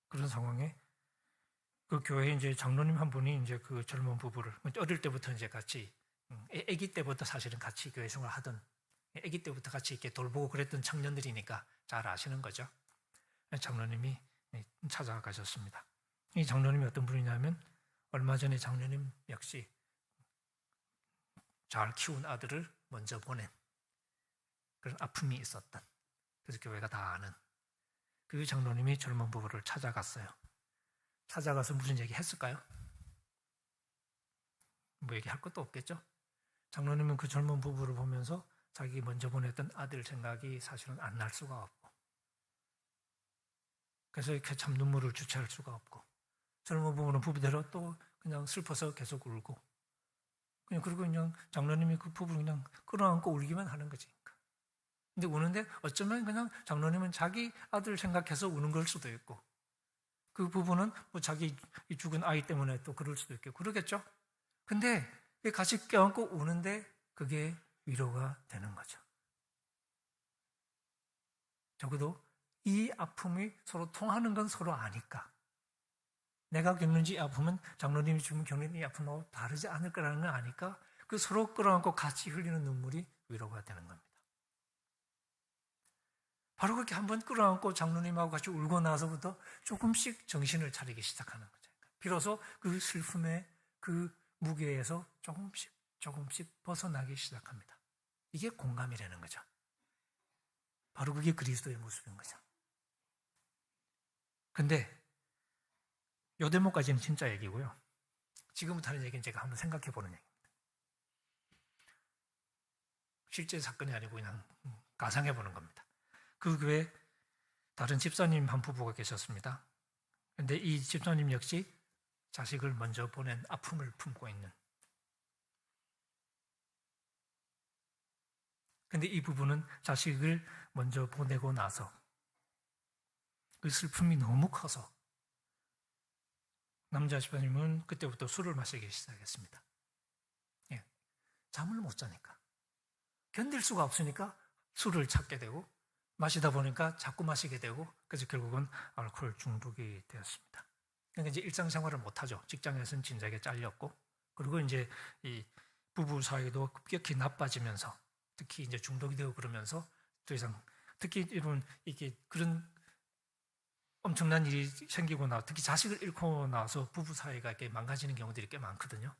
그런 상황에 그 교회에 이제 장로님 한 분이 이제 그 젊은 부부를 어릴 때부터 이제 같이, 아기 때부터 사실은 같이 교회 생활 하던, 아기 때부터 같이 이렇게 돌보고 그랬던 청년들이니까 잘 아시는 거죠. 장로님이 찾아가셨습니다. 이 장로님이 어떤 분이냐면 얼마 전에 장로님 역시 잘 키운 아들을 먼저 보낸 그런 아픔이 있었던, 그래서 교회가 다 아는 그 장로님이 젊은 부부를 찾아갔어요. 찾아가서 무슨 얘기 했을까요? 뭐 얘기할 것도 없겠죠. 장로님은 그 젊은 부부를 보면서 자기 먼저 보냈던 아들 생각이 사실은 안 날 수가 없고, 그래서 이렇게 참 눈물을 주체할 수가 없고, 젊은 부부는 부부대로 또 그냥 슬퍼서 계속 울고, 그리고 그냥 장로님이 그 부부를 그냥 끌어안고 울기만 하는 거지. 근데 우는데 어쩌면 그냥 장로님은 자기 아들 생각해서 우는 걸 수도 있고, 그 부부는 뭐 자기 죽은 아이 때문에 또 그럴 수도 있고 그러겠죠. 근데 같이 껴안고 우는데 그게 위로가 되는 거죠. 적어도 이 아픔이 서로 통하는 건 서로 아니까, 내가 겪는 이 아픔은 장로님이 지금 겪는 이 아픔하고 다르지 않을 거라는 걸 아니까 그 서로 끌어안고 같이 흘리는 눈물이 위로가 되는 겁니다. 바로 그렇게 한번 끌어안고 장로님하고 같이 울고 나서부터 조금씩 정신을 차리기 시작하는 거죠. 비로소 그 슬픔의 그 무게에서 조금씩 벗어나기 시작합니다. 이게 공감이라는 거죠. 바로 그게 그리스도의 모습인 거죠. 근데 요 대목까지는 진짜 얘기고요. 지금부터 하는 얘기는 제가 한번 생각해 보는 얘기입니다. 실제 사건이 아니고 그냥 가상해 보는 겁니다. 그 교회에 다른 집사님 한 부부가 계셨습니다. 그런데 이 집사님 역시 자식을 먼저 보낸 아픔을 품고 있는, 근데 이 부부는 자식을 먼저 보내고 나서 그 슬픔이 너무 커서 남자 집사님은 그때부터 술을 마시기 시작했습니다. 잠을 못 자니까, 견딜 수가 없으니까 술을 찾게 되고, 마시다 보니까 자꾸 마시게 되고, 그래서 결국은 알코올 중독이 되었습니다. 그러니까 이제 일상생활을 못하죠. 직장에서는 진작에 잘렸고, 그리고 이제 이 부부 사이도 급격히 나빠지면서, 특히 이제 중독이 되고 그러면서 더 이상, 특히 이런 이게 그런 엄청난 일이 생기고 나, 특히 자식을 잃고 나서 부부 사이가 이렇게 망가지는 경우들이 꽤 많거든요.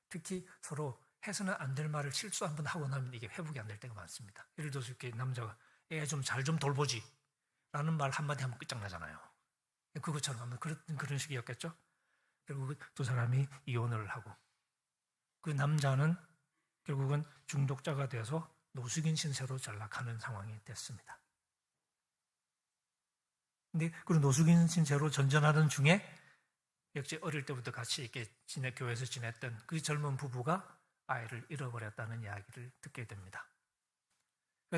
특히 서로 해서는 안 될 말을 실수 한번 하고 나면 이게 회복이 안 될 때가 많습니다. 예를 들어서 이렇게 남자가 애 좀 잘 좀 돌보지 라는 말 한마디 하면 끝장나잖아요. 그것처럼 하면 그런 식이었겠죠. 결국 두 사람이 이혼을 하고, 그 남자는 결국은 중독자가 돼서 노숙인 신세로 전락하는 상황이 됐습니다. 근데 그 노숙인 신세로 전전하는 중에 역시 어릴 때부터 같이 이렇게 교회에서 지냈던 그 젊은 부부가 아이를 잃어버렸다는 이야기를 듣게 됩니다.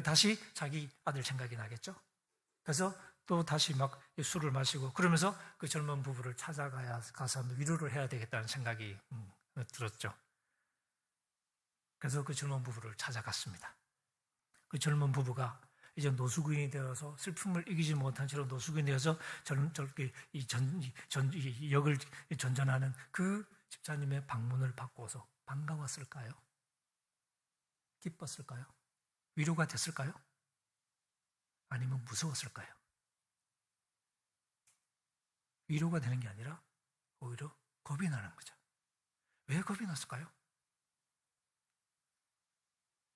다시 자기 아들 생각이 나겠죠. 그래서 또 다시 막 술을 마시고 그러면서 그 젊은 부부를 가서 위로를 해야 되겠다는 생각이 들었죠. 그래서 그 젊은 부부를 찾아갔습니다. 그 젊은 부부가 이제 노숙인이 되어서 슬픔을 이기지 못한 채로 노숙인이 되어서 이 역을 전전하는 그 집사님의 방문을 받고서 반가웠을까요? 기뻤을까요? 위로가 됐을까요? 아니면 무서웠을까요? 위로가 되는 게 아니라 오히려 겁이 나는 거죠. 왜 겁이 났을까요?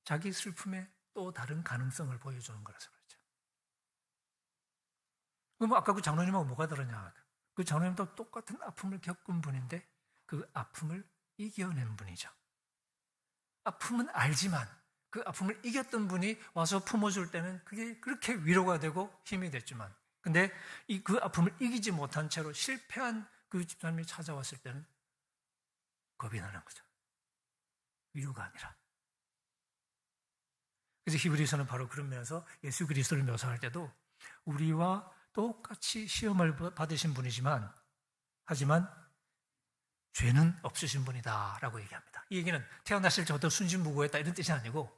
자기 슬픔에 또 다른 가능성을 보여주는 거라서 그렇죠. 그럼 아까 그 장로님하고 뭐가 다르냐? 그 장로님도 똑같은 아픔을 겪은 분인데 그 아픔을 이겨낸 분이죠. 아픔은 알지만 그 아픔을 이겼던 분이 와서 품어줄 때는 그게 그렇게 위로가 되고 힘이 됐지만 근데 그 아픔을 이기지 못한 채로 실패한 그 집사님이 찾아왔을 때는 겁이 나는 거죠. 위로가 아니라. 그래서 히브리서는 바로 그런 면에서 예수 그리스도를 묘사할 때도 우리와 똑같이 시험을 받으신 분이지만 하지만 죄는 없으신 분이다라고 얘기합니다. 이 얘기는 태어났을 때부터 순진무구했다 이런 뜻이 아니고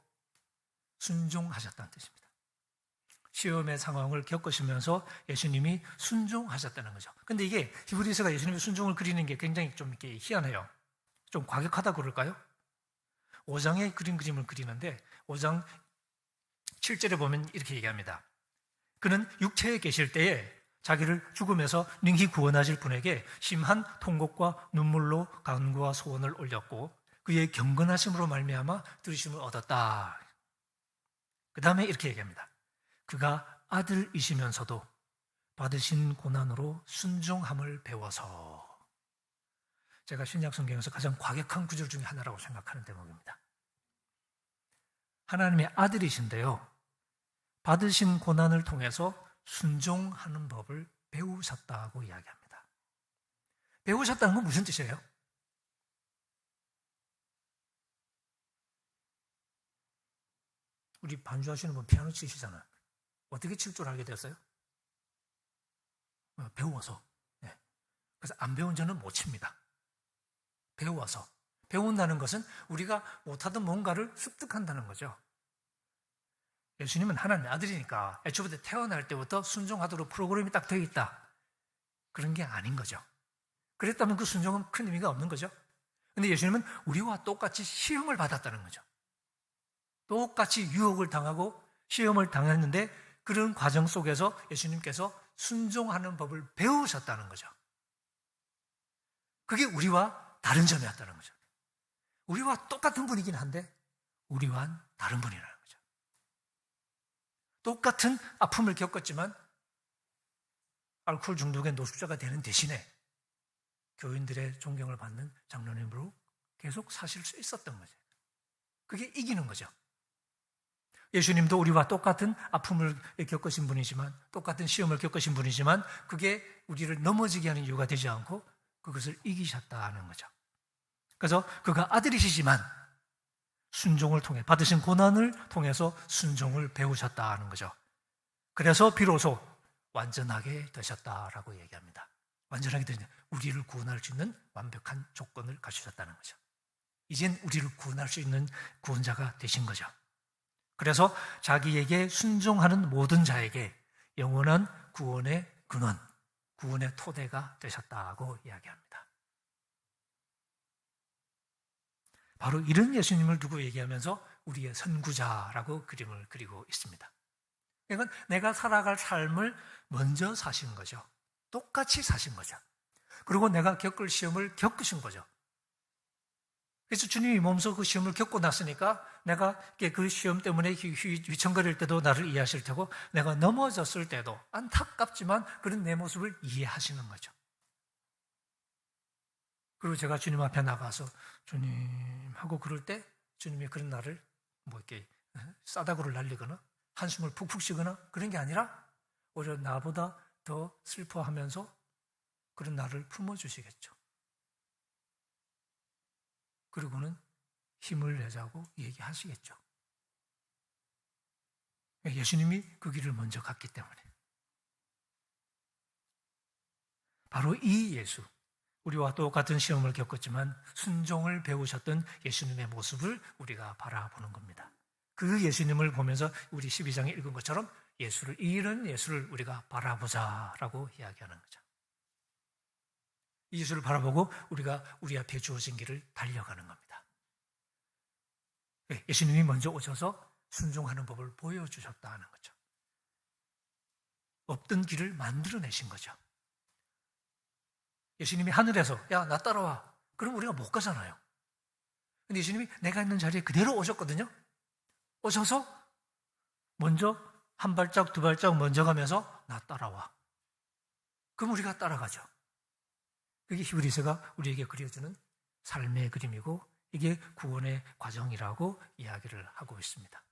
순종하셨다는 뜻입니다. 시험의 상황을 겪으시면서 예수님이 순종하셨다는 거죠. 근데 이게 히브리서가 예수님의 순종을 그리는 게 굉장히 좀 이렇게 희한해요. 좀 과격하다 그럴까요? 5장에 그린 그림을 그리는데 5장 7절에 보면 이렇게 얘기합니다. 그는 육체에 계실 때에 자기를 죽음에서 능히 구원하실 분에게 심한 통곡과 눈물로 간구와 소원을 올렸고 그의 경건하심으로 말미암아 들으심을 얻었다. 그 다음에 이렇게 얘기합니다. 그가 아들이시면서도 받으신 고난으로 순종함을 배워서 제가 신약 성경에서 가장 과격한 구절 중에 하나라고 생각하는 대목입니다. 하나님의 아들이신데요. 받으신 고난을 통해서 순종하는 법을 배우셨다고 이야기합니다. 배우셨다는 건 무슨 뜻이에요? 우리 반주하시는 분 피아노 치시잖아요. 어떻게 칠 줄 알게 되었어요? 배워서. 네. 그래서 안 배운 저는 못 칩니다. 배워서. 배운다는 것은 우리가 못하던 뭔가를 습득한다는 거죠. 예수님은 하나님의 아들이니까 애초부터 태어날 때부터 순종하도록 프로그램이 딱 되어 있다. 그런 게 아닌 거죠. 그랬다면 그 순종은 큰 의미가 없는 거죠. 그런데 예수님은 우리와 똑같이 시험을 받았다는 거죠. 똑같이 유혹을 당하고 시험을 당했는데 그런 과정 속에서 예수님께서 순종하는 법을 배우셨다는 거죠. 그게 우리와 다른 점이었다는 거죠. 우리와 똑같은 분이긴 한데 우리와는 다른 분이라는 거죠. 똑같은 아픔을 겪었지만 알코올 중독의 노숙자가 되는 대신에 교인들의 존경을 받는 장로님으로 계속 사실 수 있었던 거죠. 그게 이기는 거죠. 예수님도 우리와 똑같은 아픔을 겪으신 분이지만 똑같은 시험을 겪으신 분이지만 그게 우리를 넘어지게 하는 이유가 되지 않고 그것을 이기셨다는 거죠. 그래서 그가 아들이시지만 순종을 통해 받으신 고난을 통해서 순종을 배우셨다는 거죠. 그래서 비로소 완전하게 되셨다라고 얘기합니다. 완전하게 되는 우리를 구원할 수 있는 완벽한 조건을 갖추셨다는 거죠. 이젠 우리를 구원할 수 있는 구원자가 되신 거죠. 그래서 자기에게 순종하는 모든 자에게 영원한 구원의 근원, 구원의 토대가 되셨다고 이야기합니다. 바로 이런 예수님을 두고 얘기하면서 우리의 선구자라고 그림을 그리고 있습니다. 이건 내가 살아갈 삶을 먼저 사신 거죠. 똑같이 사신 거죠. 그리고 내가 겪을 시험을 겪으신 거죠. 그래서 주님이 몸소 그 시험을 겪고 났으니까 내가 그 시험 때문에 휘청거릴 때도 나를 이해하실 테고 내가 넘어졌을 때도 안타깝지만 그런 내 모습을 이해하시는 거죠. 그리고 제가 주님 앞에 나가서 주님 하고 그럴 때 주님이 그런 나를 뭐 이렇게 싸다구를 날리거나 한숨을 푹푹 쉬거나 그런 게 아니라 오히려 나보다 더 슬퍼하면서 그런 나를 품어주시겠죠. 그리고는 힘을 내자고 얘기하시겠죠. 예수님이 그 길을 먼저 갔기 때문에. 바로 이 예수, 우리와 똑같은 시험을 겪었지만 순종을 배우셨던 예수님의 모습을 우리가 바라보는 겁니다. 그 예수님을 보면서 우리 12장에 읽은 것처럼 이런 예수를 우리가 바라보자라고 이야기하는 거죠. 이 예수를 바라보고 우리가 우리 앞에 주어진 길을 달려가는 겁니다. 예수님이 먼저 오셔서 순종하는 법을 보여주셨다는 거죠. 없던 길을 만들어내신 거죠. 예수님이 하늘에서 야, 나 따라와. 그럼 우리가 못 가잖아요. 근데 예수님이 내가 있는 자리에 그대로 오셨거든요. 오셔서 먼저 한 발짝 두 발짝 먼저 가면서 나 따라와. 그럼 우리가 따라가죠. 그게 히브리서가 우리에게 그려주는 삶의 그림이고 이게 구원의 과정이라고 이야기를 하고 있습니다.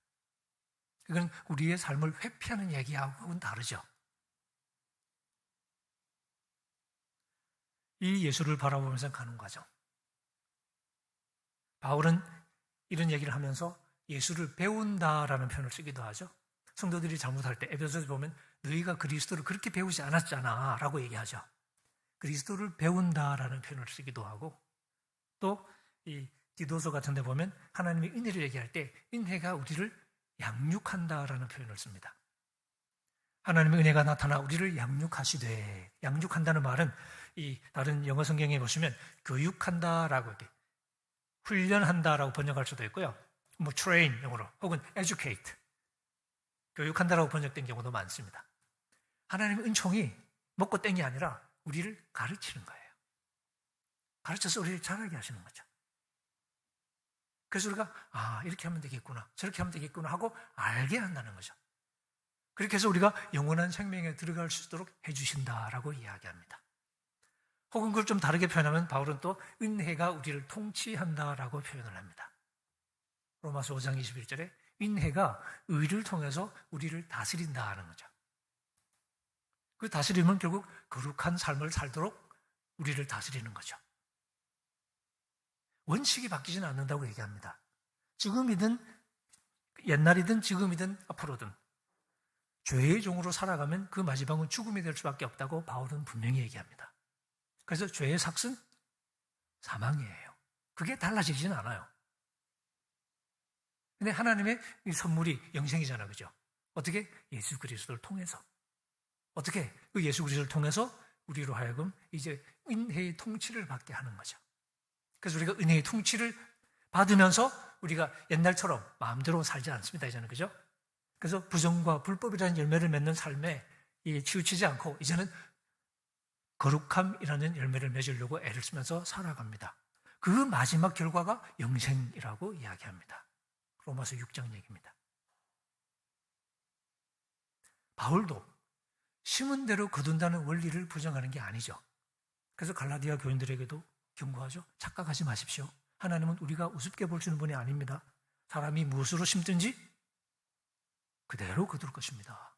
이건 우리의 삶을 회피하는 얘기하고는 다르죠. 이 예수를 바라보면서 가는 과정. 바울은 이런 얘기를 하면서 예수를 배운다라는 표현을 쓰기도 하죠. 성도들이 잘못할 때 에베소서에 보면 너희가 그리스도를 그렇게 배우지 않았잖아 라고 얘기하죠. 그리스도를 배운다라는 표현을 쓰기도 하고 또 이 디도서 같은 데 보면 하나님의 은혜를 얘기할 때 은혜가 우리를 양육한다라는 표현을 씁니다. 하나님의 은혜가 나타나 우리를 양육하시되, 양육한다는 말은 이 다른 영어 성경에 보시면 교육한다라고 이렇게 훈련한다라고 번역할 수도 있고요. 뭐 train 영어로 혹은 educate 교육한다라고 번역된 경우도 많습니다. 하나님의 은총이 먹고 땡이 아니라 우리를 가르치는 거예요. 가르쳐서 우리를 잘하게 하시는 거죠. 그래서 우리가 이렇게 하면 되겠구나 저렇게 하면 되겠구나 하고 알게 한다는 거죠. 그렇게 해서 우리가 영원한 생명에 들어갈 수 있도록 해주신다라고 이야기합니다. 혹은 그걸 좀 다르게 표현하면 바울은 또 은혜가 우리를 통치한다라고 표현을 합니다. 로마서 5장 21절에 은혜가 의를 통해서 우리를 다스린다는 거죠. 그 다스림은 결국 거룩한 삶을 살도록 우리를 다스리는 거죠. 원칙이 바뀌지는 않는다고 얘기합니다. 지금이든 옛날이든 지금이든 앞으로든 죄의 종으로 살아가면 그 마지막은 죽음이 될 수밖에 없다고 바울은 분명히 얘기합니다. 그래서 죄의 삭은 사망이에요. 그게 달라지지는 않아요. 근데 하나님의 이 선물이 영생이잖아요. 그죠? 어떻게? 예수 그리스도를 통해서. 어떻게? 그 예수 그리스도를 통해서 우리로 하여금 이제 은혜의 통치를 받게 하는 거죠. 그래서 우리가 은혜의 통치를 받으면서 우리가 옛날처럼 마음대로 살지 않습니다. 이제는. 그죠? 그래서 부정과 불법이라는 열매를 맺는 삶에 치우치지 않고 이제는 거룩함이라는 열매를 맺으려고 애를 쓰면서 살아갑니다. 그 마지막 결과가 영생이라고 이야기합니다. 로마서 6장 얘기입니다. 바울도 심은 대로 거둔다는 원리를 부정하는 게 아니죠. 그래서 갈라디아 교인들에게도 경고하죠. 착각하지 마십시오. 하나님은 우리가 우습게 볼 수 있는 분이 아닙니다. 사람이 무엇으로 심든지 그대로 거둘 것입니다.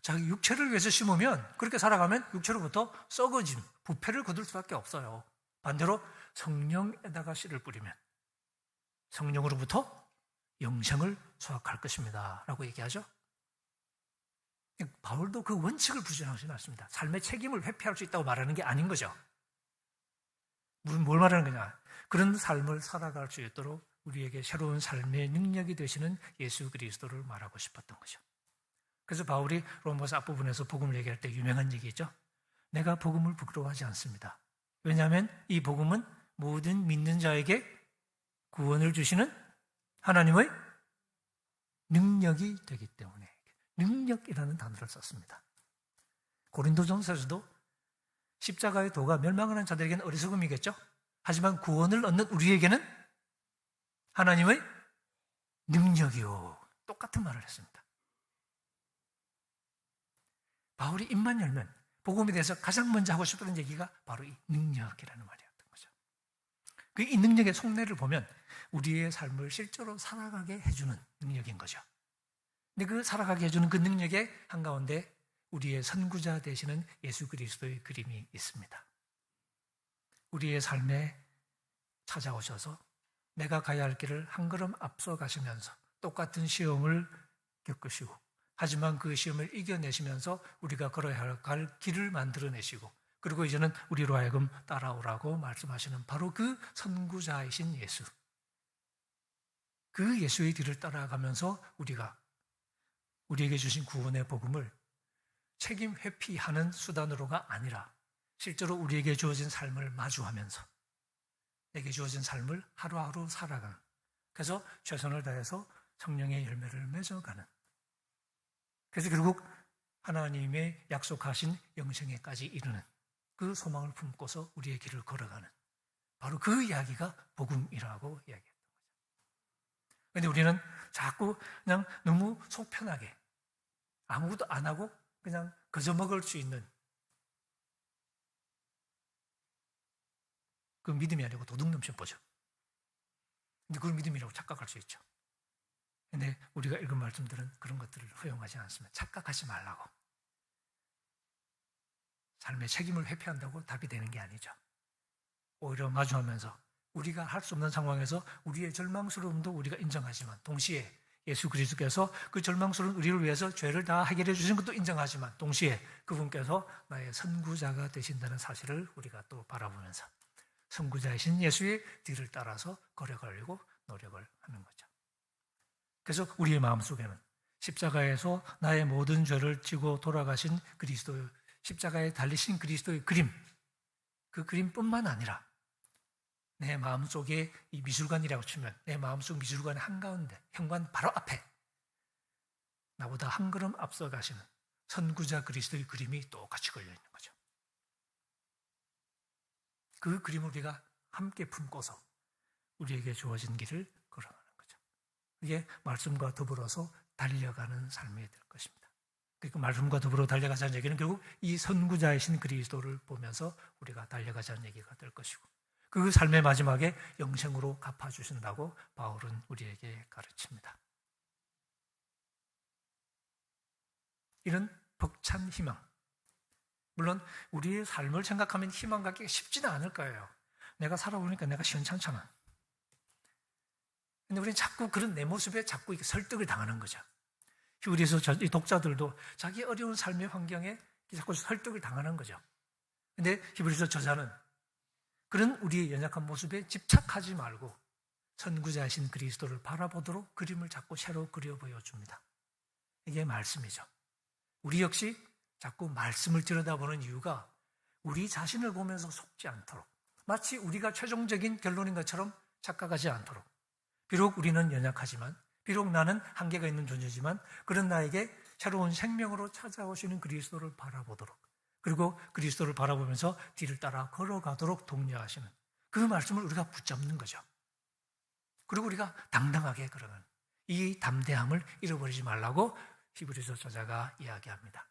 자기 육체를 위해서 심으면 그렇게 살아가면 육체로부터 썩어짐, 부패를 거둘 수밖에 없어요. 반대로 성령에다가 씨를 뿌리면 성령으로부터 영생을 수확할 것입니다. 라고 얘기하죠. 바울도 그 원칙을 부정하지 않습니다. 삶의 책임을 회피할 수 있다고 말하는 게 아닌 거죠. 뭘 말하는 거냐? 그런 삶을 살아갈 수 있도록 우리에게 새로운 삶의 능력이 되시는 예수 그리스도를 말하고 싶었던 거죠. 그래서 바울이 로마서 앞부분에서 복음을 얘기할 때 유명한 얘기죠. 내가 복음을 부끄러워하지 않습니다. 왜냐하면 이 복음은 모든 믿는 자에게 구원을 주시는 하나님의 능력이 되기 때문에 능력이라는 단어를 썼습니다. 고린도전서에서도 십자가의 도가 멸망하는 자들에게는 어리석음이겠죠. 하지만 구원을 얻는 우리에게는 하나님의 능력이요. 똑같은 말을 했습니다. 바울이 입만 열면 복음에 대해서 가장 먼저 하고 싶었던 얘기가 바로 이 능력이라는 말이었던 거죠. 그 이 능력의 속내를 보면 우리의 삶을 실제로 살아가게 해주는 능력인 거죠. 근데 그 살아가게 해주는 그 능력의 한가운데 우리의 선구자 되시는 예수 그리스도의 그림이 있습니다. 우리의 삶에 찾아오셔서 내가 가야 할 길을 한 걸음 앞서 가시면서 똑같은 시험을 겪으시고 하지만 그 시험을 이겨내시면서 우리가 걸어야 할 길을 만들어내시고, 그리고 이제는 우리로 하여금 따라오라고 말씀하시는 바로 그 선구자이신 예수, 그 예수의 뒤를 따라가면서 우리가 우리에게 주신 구원의 복음을 책임 회피하는 수단으로가 아니라 실제로 우리에게 주어진 삶을 마주하면서 내게 주어진 삶을 하루하루 살아가는, 그래서 최선을 다해서 성령의 열매를 맺어가는, 그래서 결국 하나님의 약속하신 영생에까지 이르는 그 소망을 품고서 우리의 길을 걸어가는 바로 그 이야기가 복음이라고 이야기했던 거죠. 그런데 우리는 자꾸 그냥 너무 속 편하게 아무것도 안 하고 그냥 거저 먹을 수 있는 그 믿음이 아니고 도둑 넘친 보죠. 근데 그걸 믿음이라고 착각할 수 있죠. 근데 우리가 읽은 말씀들은 그런 것들을 허용하지 않습니다. 착각하지 말라고. 삶의 책임을 회피한다고 답이 되는 게 아니죠. 오히려 마주하면서 우리가 할 수 없는 상황에서 우리의 절망스러움도 우리가 인정하지만 동시에 예수 그리스도께서 그 절망스러운 우리를 위해서 죄를 다 해결해 주신 것도 인정하지만 동시에 그분께서 나의 선구자가 되신다는 사실을 우리가 또 바라보면서 선구자이신 예수의 뒤를 따라서 걸어가려고 노력을 하는 거죠. 그래서 우리의 마음속에는 십자가에서 나의 모든 죄를 지고 돌아가신 그리스도의, 십자가에 달리신 그리스도의 그림, 그 그림뿐만 아니라 내 마음속에 이 미술관이라고 치면 내 마음속 미술관의 한가운데, 현관 바로 앞에 나보다 한 걸음 앞서 가시는 선구자 그리스도의 그림이 똑같이 걸려 있는 거죠. 그 그림을 우리가 함께 품고서 우리에게 주어진 길을 걸어가는 거죠. 이게 말씀과 더불어서 달려가는 삶이 될 것입니다. 그러니까 말씀과 더불어 달려가자는 얘기는 결국 이 선구자이신 그리스도를 보면서 우리가 달려가자는 얘기가 될 것이고, 그 삶의 마지막에 영생으로 갚아주신다고 바울은 우리에게 가르칩니다. 이런 벅찬 희망, 물론 우리의 삶을 생각하면 희망 갖기가 쉽지는 않을 거예요. 내가 살아보니까 내가 시원찮잖아. 근데 우리는 자꾸 그런 내 모습에 자꾸 설득을 당하는 거죠. 히브리서 이 독자들도 자기 어려운 삶의 환경에 자꾸 설득을 당하는 거죠. 근데 히브리서 저자는 그런 우리의 연약한 모습에 집착하지 말고 선구자이신 그리스도를 바라보도록 그림을 자꾸 새로 그려 보여줍니다. 이게 말씀이죠. 우리 역시 자꾸 말씀을 들여다보는 이유가 우리 자신을 보면서 속지 않도록, 마치 우리가 최종적인 결론인 것처럼 착각하지 않도록, 비록 우리는 연약하지만, 비록 나는 한계가 있는 존재지만 그런 나에게 새로운 생명으로 찾아오시는 그리스도를 바라보도록, 그리고 그리스도를 바라보면서 뒤를 따라 걸어가도록 독려하시는 그 말씀을 우리가 붙잡는 거죠. 그리고 우리가 당당하게 걸어가는 이 담대함을 잃어버리지 말라고 히브리서 저자가 이야기합니다.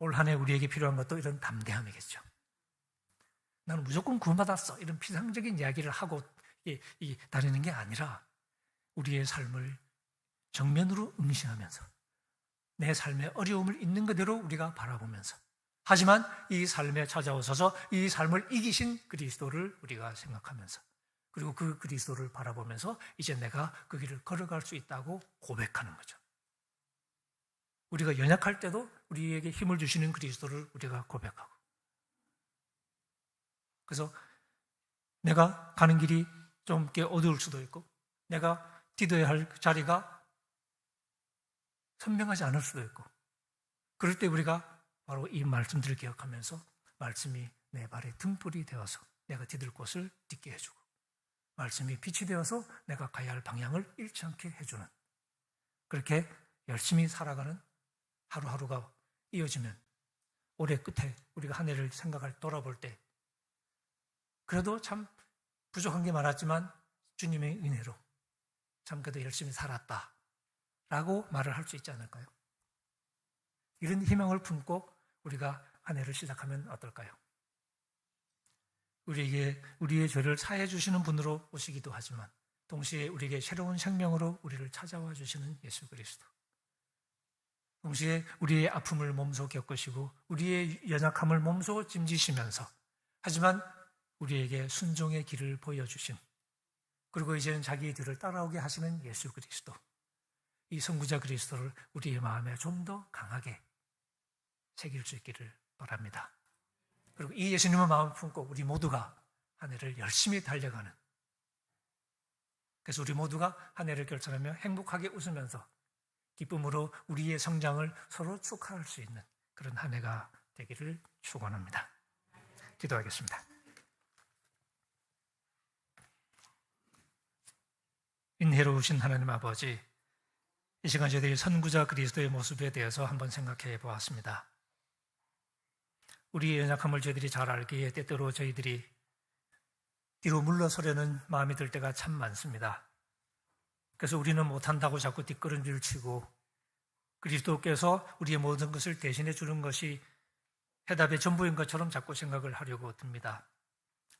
올 한 해 우리에게 필요한 것도 이런 담대함이겠죠. 나는 무조건 구원받았어, 이런 피상적인 이야기를 하고 다니는 게 아니라 우리의 삶을 정면으로 응시하면서 내 삶의 어려움을 있는 그대로 우리가 바라보면서, 하지만 이 삶에 찾아오셔서 이 삶을 이기신 그리스도를 우리가 생각하면서, 그리고 그 그리스도를 바라보면서 이제 내가 그 길을 걸어갈 수 있다고 고백하는 거죠. 우리가 연약할 때도 우리에게 힘을 주시는 그리스도를 우리가 고백하고, 그래서 내가 가는 길이 좀 꽤 어두울 수도 있고 내가 디뎌야 할 자리가 선명하지 않을 수도 있고, 그럴 때 우리가 바로 이 말씀들을 기억하면서 말씀이 내 발의 등불이 되어서 내가 디딜 곳을 딛게 해주고, 말씀이 빛이 되어서 내가 가야 할 방향을 잃지 않게 해주는, 그렇게 열심히 살아가는 하루하루가 이어지면 올해 끝에 우리가 한 해를 돌아볼 때 그래도 참 부족한 게 많았지만 주님의 은혜로 참 그래도 열심히 살았다라고 말을 할 수 있지 않을까요? 이런 희망을 품고 우리가 한 해를 시작하면 어떨까요? 우리에게 우리의 죄를 사해 주시는 분으로 오시기도 하지만 동시에 우리에게 새로운 생명으로 우리를 찾아와 주시는 예수 그리스도, 동시에 우리의 아픔을 몸소 겪으시고 우리의 연약함을 몸소 짐지시면서 하지만 우리에게 순종의 길을 보여주신, 그리고 이제는 자기의 뒤를 따라오게 하시는 예수 그리스도, 이 선구자 그리스도를 우리의 마음에 좀 더 강하게 새길 수 있기를 바랍니다. 그리고 이 예수님의 마음을 품고 우리 모두가 한 해를 열심히 달려가는, 그래서 우리 모두가 한 해를 결산하며 행복하게 웃으면서 기쁨으로 우리의 성장을 서로 축하할 수 있는 그런 한 해가 되기를 축원합니다. 기도하겠습니다. 인혜로우신 하나님 아버지, 이 시간 저희들이 선구자 그리스도의 모습에 대해서 한번 생각해 보았습니다. 우리의 연약함을 저희들이 잘 알기에 때때로 저희들이 뒤로 물러서려는 마음이 들 때가 참 많습니다. 그래서 우리는 못한다고 자꾸 뒷걸음질을 치고 그리스도께서 우리의 모든 것을 대신해 주는 것이 해답의 전부인 것처럼 자꾸 생각을 하려고 듭니다.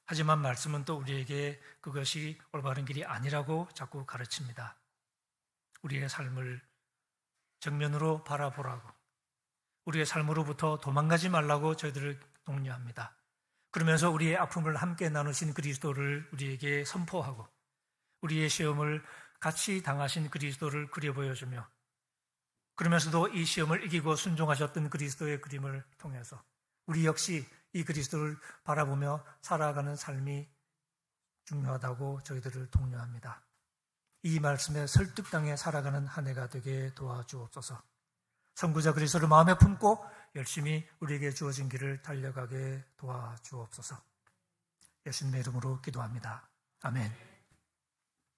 하지만 말씀은 또 우리에게 그것이 올바른 길이 아니라고 자꾸 가르칩니다. 우리의 삶을 정면으로 바라보라고, 우리의 삶으로부터 도망가지 말라고 저희들을 독려합니다. 그러면서 우리의 아픔을 함께 나누신 그리스도를 우리에게 선포하고 우리의 시험을 같이 당하신 그리스도를 그려 보여주며, 그러면서도 이 시험을 이기고 순종하셨던 그리스도의 그림을 통해서 우리 역시 이 그리스도를 바라보며 살아가는 삶이 중요하다고 저희들을 독려합니다. 이 말씀에 설득당해 살아가는 한 해가 되게 도와주옵소서. 선구자 그리스도를 마음에 품고 열심히 우리에게 주어진 길을 달려가게 도와주옵소서. 예수님의 이름으로 기도합니다. 아멘.